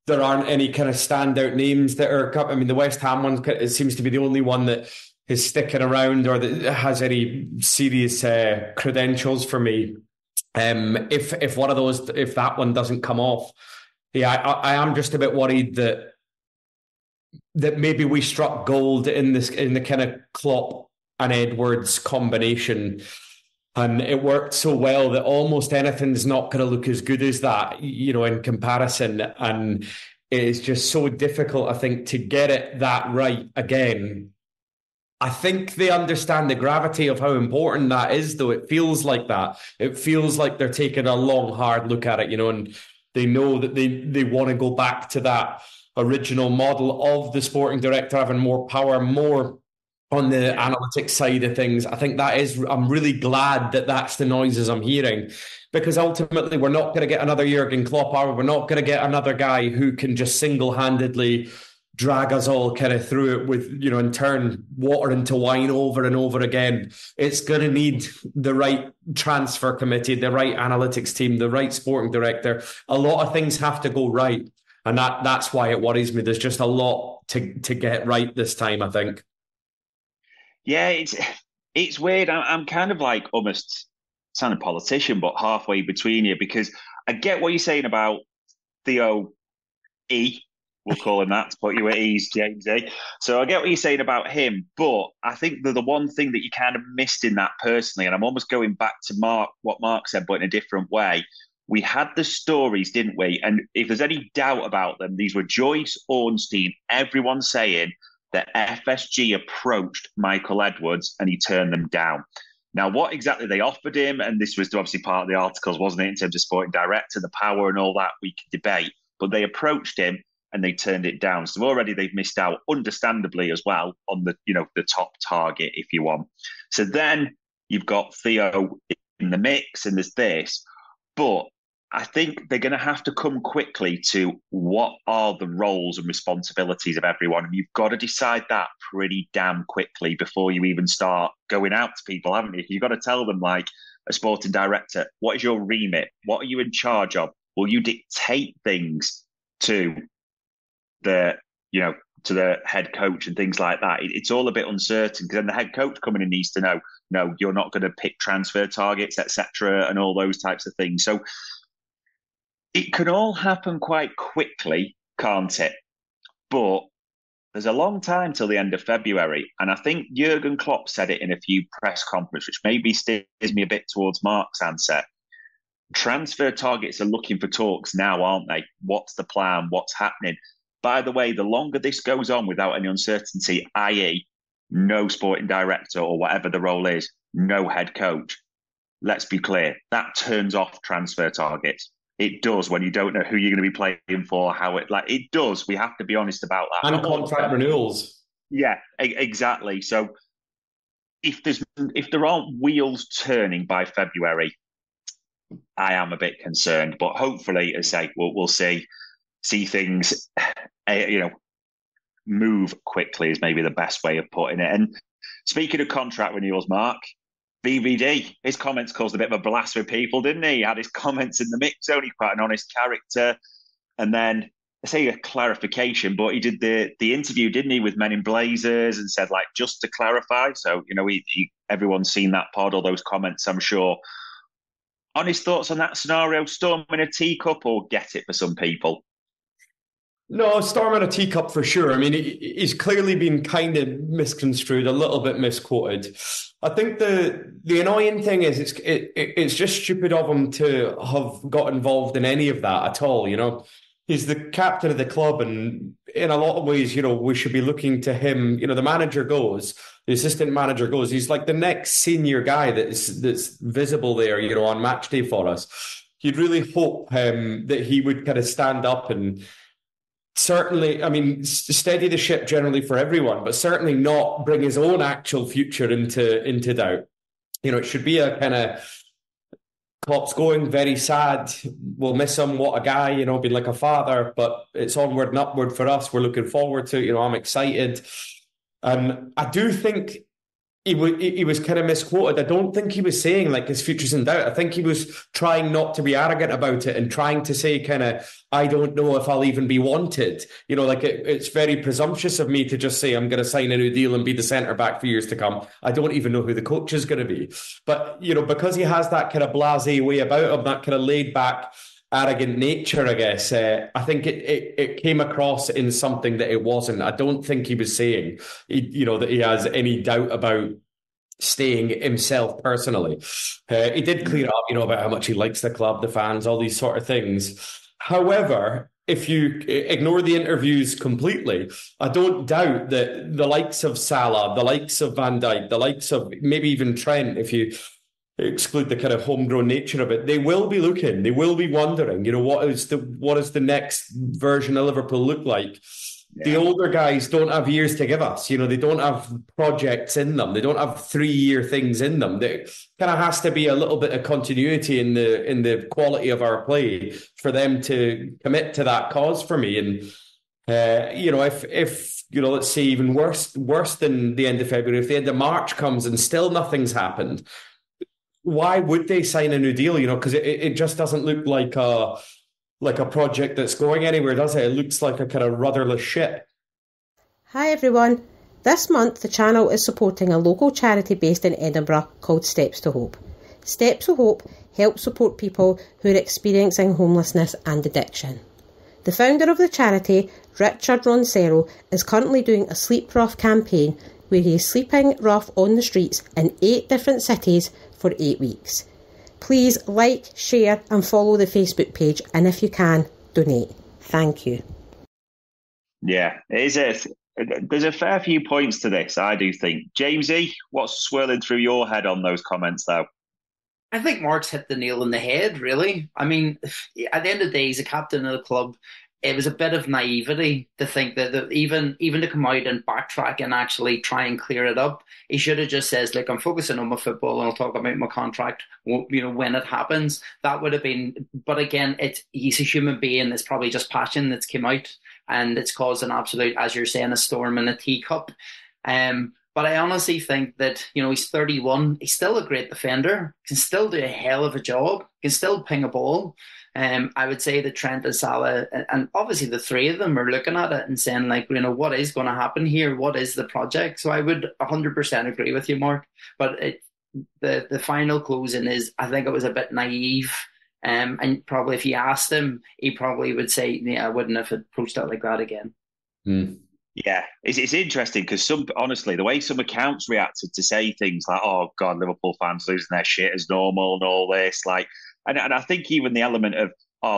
Speaker 4: there aren't any kind of standout names that are. I mean, the West Ham one, it seems to be the only one that is sticking around or that has any serious credentials for me. If one of those, if that one doesn't come off, I am just a bit worried that maybe we struck gold in the kind of Klopp and Edwards combination, and it worked so well that almost anything's not going to look as good as that, you know, in comparison. And it's just so difficult, I think, to get it that right again. I think they understand the gravity of how important that is, though. It feels like that. It feels like they're taking a long, hard look at it, you know, and they know that they want to go back to that original model of the sporting director having more power, more on the analytics side of things. I think that is, I'm really glad that that's the noises I'm hearing, because ultimately we're not going to get another Jurgen Klopp, we're not going to get another guy who can just single-handedly drag us all kind of through it with, you know, and turn water into wine over and over again. It's going to need the right transfer committee, the right analytics team, the right sporting director. A lot of things have to go right. And that's why it worries me. There's just a lot to get right this time, I think.
Speaker 3: Yeah, it's weird. I'm kind of like almost sounding politician, but halfway between you, because I get what you're saying about Theo E. We'll call him that to put you at ease, James E. So I get what you're saying about him, but I think the one thing that you kind of missed in that personally, and I'm almost going back to what Mark said, but in a different way. We had the stories, didn't we? And if there's any doubt about them, these were Joyce, Ornstein, everyone saying that FSG approached Michael Edwards and he turned them down. Now, what exactly they offered him, and this was obviously part of the articles, wasn't it, in terms of sporting director, the power and all that, we could debate, but they approached him and they turned it down. So already they've missed out, understandably as well, on the top target, if you want. So then you've got Theo in the mix, and there's this, but I think they're going to have to come quickly to what are the roles and responsibilities of everyone. And you've got to decide that pretty damn quickly before you even start going out to people, haven't you? You've got to tell them, like a sporting director, what is your remit? What are you in charge of? Will you dictate things to the head coach and things like that? It's all a bit uncertain, because then the head coach coming in needs to know, no, you're not going to pick transfer targets, etc., and all those types of things. So it can all happen quite quickly, can't it? But there's a long time till the end of February. And I think Jurgen Klopp said it in a few press conferences, which maybe steers me a bit towards Mark's answer. transfer targets are looking for talks now, aren't they? What's the plan? What's happening? By the way, the longer this goes on without any uncertainty, i.e., no sporting director or whatever the role is, no head coach, let's be clear, that turns off transfer targets. It does when you don't know who you're going to be playing for, how it does. We have to be honest about that.
Speaker 4: And contract renewals.
Speaker 3: Yeah, exactly. So if there aren't wheels turning by February, I am a bit concerned. But hopefully, as I say, we'll see things, move quickly is maybe the best way of putting it. And speaking of contract renewals, Mark, BVD, his comments caused a bit of a blast with people, didn't he? He had his comments in the mix zone. He's quite an honest character. And then, I say a clarification, but he did the interview, didn't he, with Men in Blazers, and said, just to clarify. So, everyone's seen that pod, all those comments, I'm sure. On his thoughts on that scenario, storm in a teacup or get it for some people?
Speaker 4: No, storm in a teacup for sure. I mean, he's clearly been kind of misconstrued, a little bit misquoted. I think the annoying thing is it's just stupid of him to have got involved in any of that at all. He's the captain of the club, and in a lot of ways, we should be looking to him. The manager goes, the assistant manager goes. He's like the next senior guy that's visible there, on match day for us. You'd really hope that he would kind of stand up and certainly, steady the ship generally for everyone, but certainly not bring his own actual future into doubt. It should be a kind of Klopp's going, very sad. We'll miss him. What a guy, being like a father, but it's onward and upward for us. We're looking forward to it. I'm excited. And I do think he was kind of misquoted. I don't think he was saying his future's in doubt. I think he was trying not to be arrogant about it and trying to say I don't know if I'll even be wanted. It's very presumptuous of me to just say I'm going to sign a new deal and be the centre back for years to come. I don't even know who the coach is going to be. But, because he has that kind of blasé way about him, that kind of laid back, arrogant nature, I guess, I think it came across in something that it wasn't. I don't think he was saying, that he has any doubt about staying himself personally. He did clear up, about how much he likes the club, the fans, all these sort of things. However, if you ignore the interviews completely, I don't doubt that the likes of Salah, the likes of Van Dijk, the likes of maybe even Trent, if you exclude the kind of homegrown nature of it, they will be looking, they will be wondering, what is the next version of Liverpool look like? Yeah. The older guys don't have years to give us, they don't have projects in them, they don't have 3-year things in them. There kind of has to be a little bit of continuity in the quality of our play for them to commit to that cause for me. And if let's say even worse than the end of February, if the end of March comes and still nothing's happened, why would they sign a new deal? Because it just doesn't look like a project that's going anywhere, does it? It looks like a kind of rudderless ship.
Speaker 9: Hi everyone. This month the channel is supporting a local charity based in Edinburgh called Steps to Hope. Steps to Hope helps support people who are experiencing homelessness and addiction. The founder of the charity, Richard Roncero, is currently doing a Sleep Rough campaign where he is sleeping rough on the streets in 8 different cities for 8 weeks. Please like, share and follow the Facebook page, and if you can, donate. Thank you.
Speaker 3: Yeah, it is. There's a fair few points to this, I do think. Jamesy, what's swirling through your head on those comments, though?
Speaker 5: I think Mark's hit the nail on the head, really. At the end of the day, he's a captain of the club. It was a bit of naivety to think that even to come out and backtrack and actually try and clear it up, he should have just says, "Look, I'm focusing on my football and I'll talk about my contract, when it happens." That would have been. But again, he's a human being. It's probably just passion that's come out, and it's caused an absolute, as you're saying, a storm in a teacup. But I honestly think that, he's 31. He's still a great defender. Can still do a hell of a job. Can still ping a ball. I would say that Trent and Salah, and obviously the three of them, are looking at it and saying, what is going to happen here? What is the project? So I would 100% agree with you, Mark. But the final closing is, I think it was a bit naive. And probably if you asked him, he probably would say, yeah, I wouldn't have approached it like that again.
Speaker 3: Mm. Yeah, it's interesting because honestly, the way some accounts reacted to say things like, "Oh God, Liverpool fans losing their shit as normal" and all this, And I think even the element of,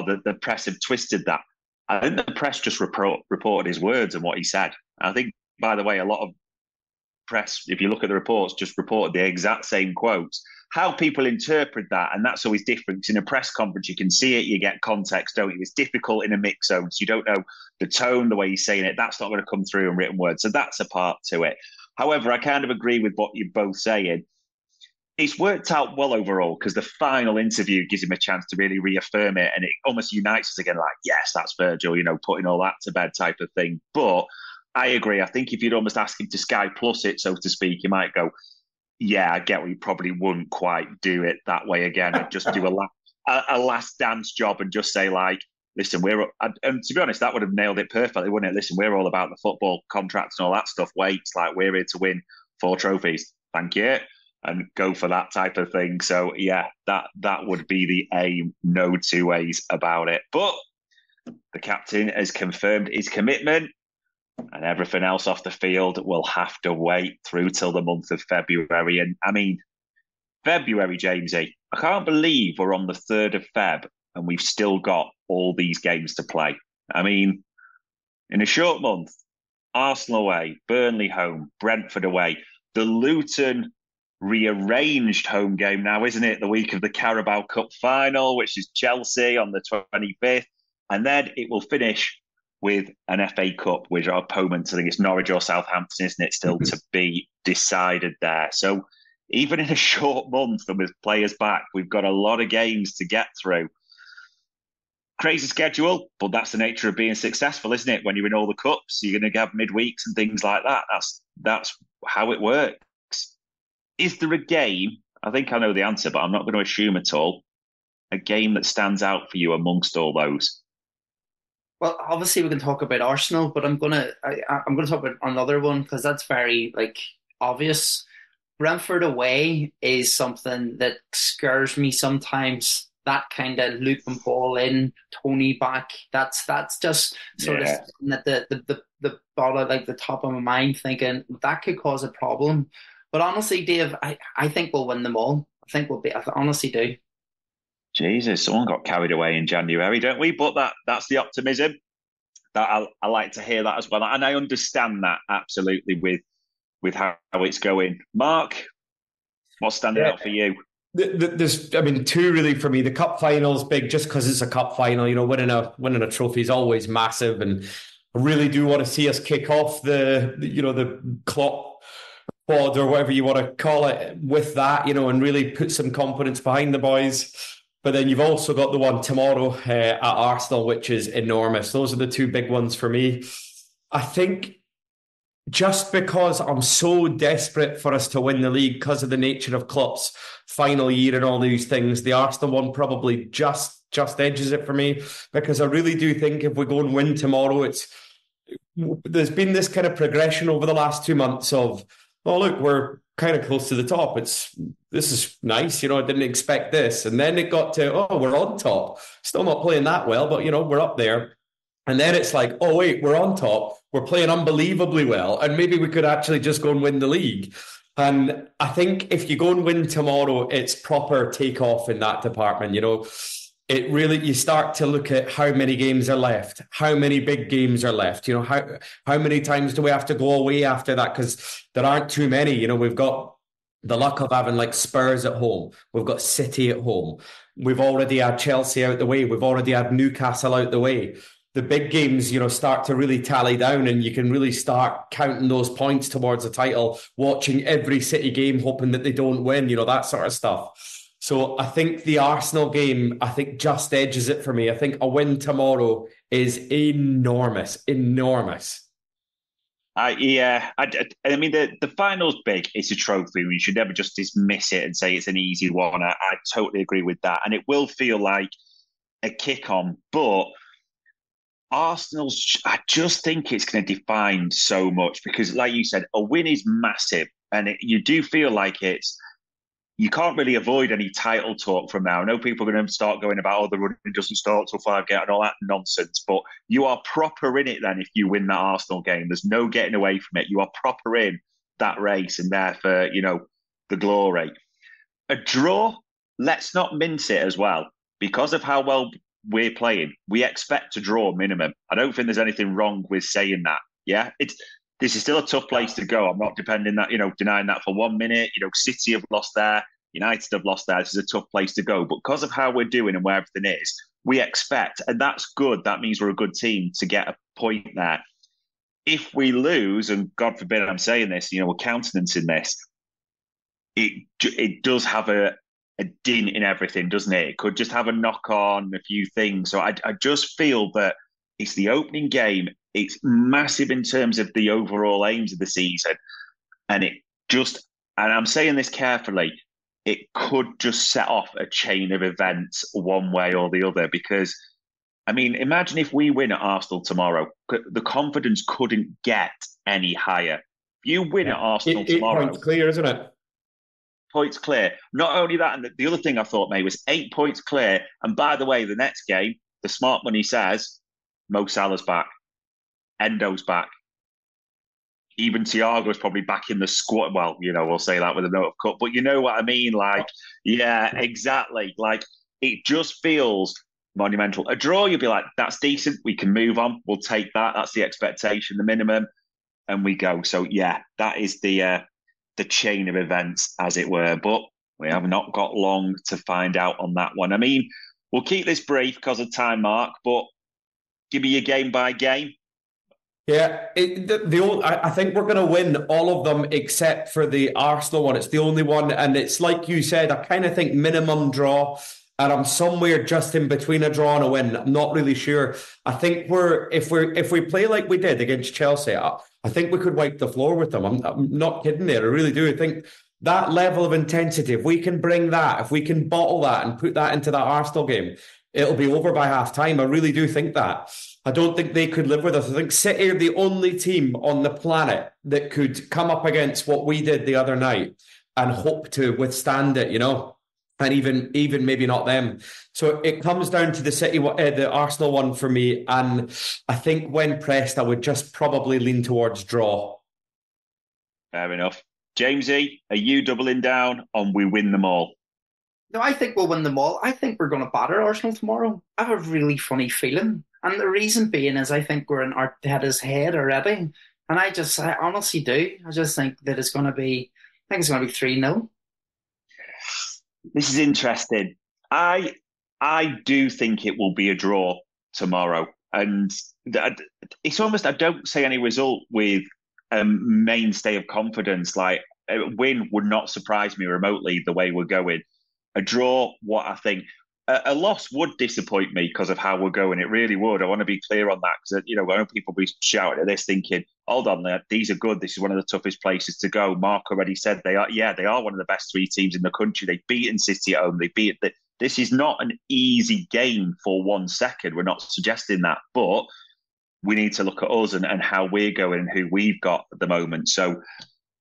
Speaker 3: the press have twisted that. I think the press just reported his words and what he said. I think, by the way, a lot of press, if you look at the reports, just reported the exact same quotes. How people interpret that, and that's always different. Because in a press conference, you can see it, you get context, don't you? It's difficult in a mix zone, so you don't know the tone, the way he's saying it. That's not going to come through in written words. So that's a part to it. However, I kind of agree with what you're both saying. It's worked out well overall because the final interview gives him a chance to really reaffirm it, and it almost unites us again, like, yes, that's Virgil, putting all that to bed type of thing. But I agree. I think if you'd almost ask him to Sky Plus it, so to speak, he might go, yeah, I get what you probably wouldn't quite do it that way again. I'd just do a last dance job and just say, like, listen, and to be honest, that would have nailed it perfectly, wouldn't it? Listen, we're all about the football contracts and all that stuff. Weights, like, we're here to win 4 trophies. Thank you. And go for that type of thing. So, yeah, that would be the aim. No two ways about it. But the captain has confirmed his commitment, and everything else off the field will have to wait through till the month of February. And, I mean, February, Jamesy, I can't believe we're on the 3rd of Feb and we've still got all these games to play. I mean, in a short month, Arsenal away, Burnley home, Brentford away, the Luton rearranged home game now, isn't it? The week of the Carabao Cup final, which is Chelsea on the 25th. And then it will finish with an FA Cup, which our opponents, I think it's Norwich or Southampton, isn't it? Still to be decided there. So even in a short month and with players back, we've got a lot of games to get through. Crazy schedule, but that's the nature of being successful, isn't it? When you're in all the cups, you're going to have midweeks and things like that. That's how it works. Is there a game, I think I know the answer, but I'm not going to assume at all, a game that stands out for you amongst all those?
Speaker 5: Well, obviously we can talk about Arsenal, but I'm gonna talk about another one because that's very obvious. Brentford away is something that scares me sometimes. That kind of looping ball in, Tony back. That's just sort of sitting at the bottom, like the top of my mind, thinking that could cause a problem. But honestly, Dave, I think we'll win them all. I honestly do.
Speaker 3: Jesus, someone got carried away in January, don't we? But that's the optimism. That I like to hear that as well. And I understand that absolutely with how it's going. Mark, what's standing out for you?
Speaker 4: There's, two really for me. The cup final's big just because it's a cup final. Winning a trophy is always massive, and I really do want to see us kick off the Klopp quad or whatever you want to call it with that, and really put some confidence behind the boys. But then you've also got the one tomorrow at Arsenal, which is enormous. Those are the two big ones for me. I think just because I'm so desperate for us to win the league because of the nature of Klopp's final year and all these things, the Arsenal one probably just edges it for me, because I really do think if we go and win tomorrow, there's been this kind of progression over the last 2 months of, oh, look, we're kind of close to the top. This is nice. I didn't expect this. And then it got to, oh, we're on top. Still not playing that well, but, we're up there. And then it's like, oh, wait, we're on top. We're playing unbelievably well. And maybe we could actually just go and win the league. And I think if you go and win tomorrow, it's proper takeoff in that department. It really, you start to look at how many games are left, how many big games are left, how many times do we have to go away after that? Because there aren't too many. We've got the luck of having like Spurs at home. We've got City at home. We've already had Chelsea out the way. We've already had Newcastle out the way. The big games, start to really tally down, and you can really start counting those points towards the title, watching every City game, hoping that they don't win, that sort of stuff. So I think the Arsenal game, just edges it for me. I think a win tomorrow is enormous. The
Speaker 3: final's big. It's a trophy. We should never just dismiss it and say it's an easy one. I totally agree with that. And it will feel like a kick on, but Arsenal's, I just think it's going to define so much because, like you said, a win is massive. And you do feel like you can't really avoid any title talk from now. I know people are going to start going about, the running doesn't start till 5 and all that nonsense, but you are proper in it then if you win that Arsenal game. There's no getting away from it. You are proper in that race and there for, the glory. A draw, let's not mince it as well. because of how well we're playing, we expect to draw minimum. I don't think there's anything wrong with saying that. Yeah, this is still a tough place to go. I'm not denying that for 1 minute. City have lost there, United have lost there. This is a tough place to go. But because of how we're doing and where everything is, we expect, and that's good. That means we're a good team to get a point there. If we lose, and God forbid I'm saying this, we're countenancing this, it does have a dint in everything, doesn't it? It could just have a knock on a few things. So I just feel that it's the opening game. It's massive in terms of the overall aims of the season. And I'm saying this carefully, it could just set off a chain of events one way or the other. Because, imagine if we win at Arsenal tomorrow, the confidence couldn't get any higher. If you win at Arsenal tomorrow...
Speaker 4: 8 points clear, isn't it?
Speaker 3: Points clear. Not only that, and the other thing I thought, mate, was 8 points clear. And by the way, the next game, the smart money says Mo Salah's back, Endo's back. Even Thiago's probably back in the squad. Well, we'll say that with a note of cut, but you know what I mean? Yeah, exactly. It just feels monumental. A draw, you'll be like, that's decent. We can move on. We'll take that. That's the expectation, the minimum. And we go. So, yeah, that is the chain of events, as it were. But we have not got long to find out on that one. We'll keep this brief because of time, Mark, but give me your game by game.
Speaker 4: Yeah, I think we're going to win all of them except for the Arsenal one. It's the only one, and it's like you said, I kind of think minimum draw, and I'm somewhere just in between a draw and a win. I'm not really sure. I think if we play like we did against Chelsea, I think we could wipe the floor with them. I'm not kidding there. I really do. I think that level of intensity, if we can bring that, if we can bottle that and put that into that Arsenal game, it'll be over by half time. I really do think that. I don't think they could live with us. I think City are the only team on the planet that could come up against what we did the other night and hope to withstand it, and even maybe not them. So it comes down to the Arsenal one for me. And I think when pressed, I would just probably lean towards draw.
Speaker 3: Fair enough. Jamesy, are you doubling down on we win them all?
Speaker 5: No, I think we'll win them all. I think we're going to batter Arsenal tomorrow. I have a really funny feeling. And the reason being is I think we're in Arteta's head already. And I honestly do. I just think that it's going to be 3-0.
Speaker 3: This is interesting. I do think it will be a draw tomorrow. And it's almost, I don't say any result with a mainstay of confidence. Like a win would not surprise me remotely the way we're going. A draw, what I think. A loss would disappoint me because of how we're going. It really would. I want to be clear on that because, I know people will be shouting at this thinking, hold on, these are good. This is one of the toughest places to go. Mark already said they are one of the best 3 teams in the country. They've beaten City at home. This is not an easy game for 1 second. We're not suggesting that. But we need to look at us and how we're going and who we've got at the moment. So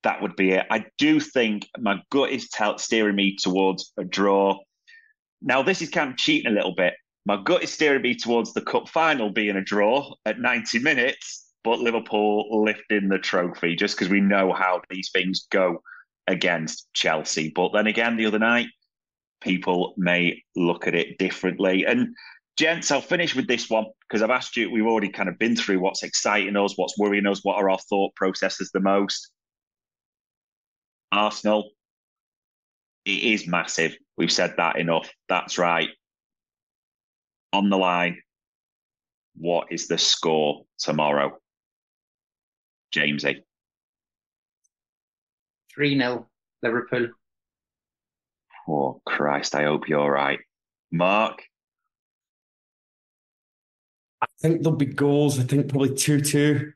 Speaker 3: that would be it. I do think my gut is steering me towards a draw. Now, this is kind of cheating a little bit. My gut is steering me towards the cup final being a draw at 90 minutes, but Liverpool lifting the trophy just because we know how these things go against Chelsea. But then again, the other night, people may look at it differently. And gents, I'll finish with this one because I've asked you, we've already kind of been through what's exciting us, what's worrying us, what are our thought processes the most. Arsenal, it is massive. We've said that enough. That's right. On the line, what is the score tomorrow? Jamesy.
Speaker 5: 3-0, Liverpool.
Speaker 3: Oh, Christ, I hope you're right. Mark?
Speaker 4: I think there'll be goals. I think probably 2-2.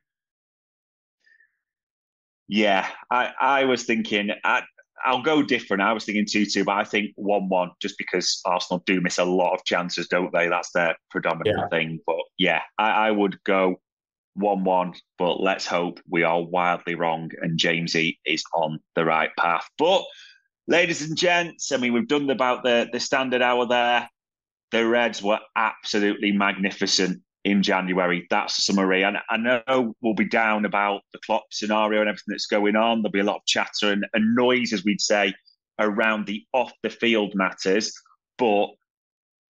Speaker 3: Yeah, I was thinking... I'll go different. I was thinking 2-2, but I think 1-1, just because Arsenal do miss a lot of chances, don't they? That's their predominant thing. But yeah, I would go 1-1, but let's hope we are wildly wrong and Jamesy is on the right path. But ladies and gents, we've done about the standard hour there. The Reds were absolutely magnificent in January. That's the summary. And I know we'll be down about the Klopp scenario and everything that's going on. There'll be a lot of chatter and noise, as we'd say, around the off-the-field matters. But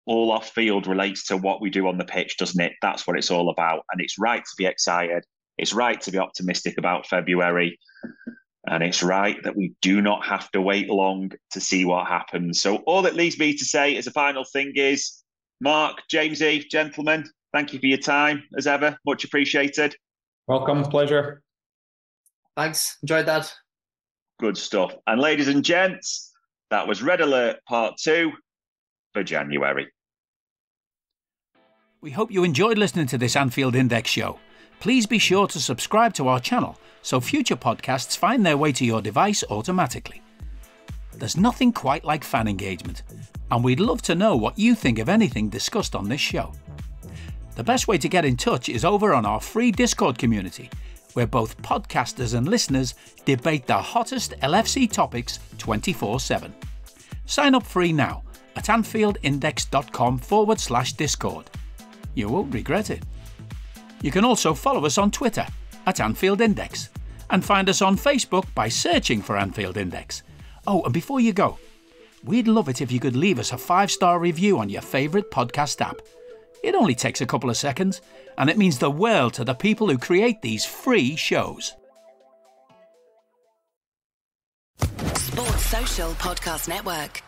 Speaker 3: all off field relates to what we do on the pitch, doesn't it? That's what it's all about. And it's right to be excited. It's right to be optimistic about February. And it's right that we do not have to wait long to see what happens. So all that leaves me to say as a final thing is, Mark, Jamesy, gentlemen, thank you for your time, as ever. Much appreciated.
Speaker 4: Welcome. Pleasure.
Speaker 5: Thanks. Enjoyed that.
Speaker 3: Good stuff. And ladies and gents, that was Red Alert Part 2 for January.
Speaker 2: We hope you enjoyed listening to this Anfield Index show. Please be sure to subscribe to our channel so future podcasts find their way to your device automatically. There's nothing quite like fan engagement, and we'd love to know what you think of anything discussed on this show. The best way to get in touch is over on our free Discord community, where both podcasters and listeners debate the hottest LFC topics 24/7. Sign up free now at AnfieldIndex.com/Discord. You won't regret it. You can also follow us on Twitter at Anfield Index and find us on Facebook by searching for Anfield Index. Oh, and before you go, we'd love it if you could leave us a 5-star review on your favourite podcast app. It only takes a couple of seconds, and it means the world to the people who create these free shows.
Speaker 10: Sports Social Podcast Network.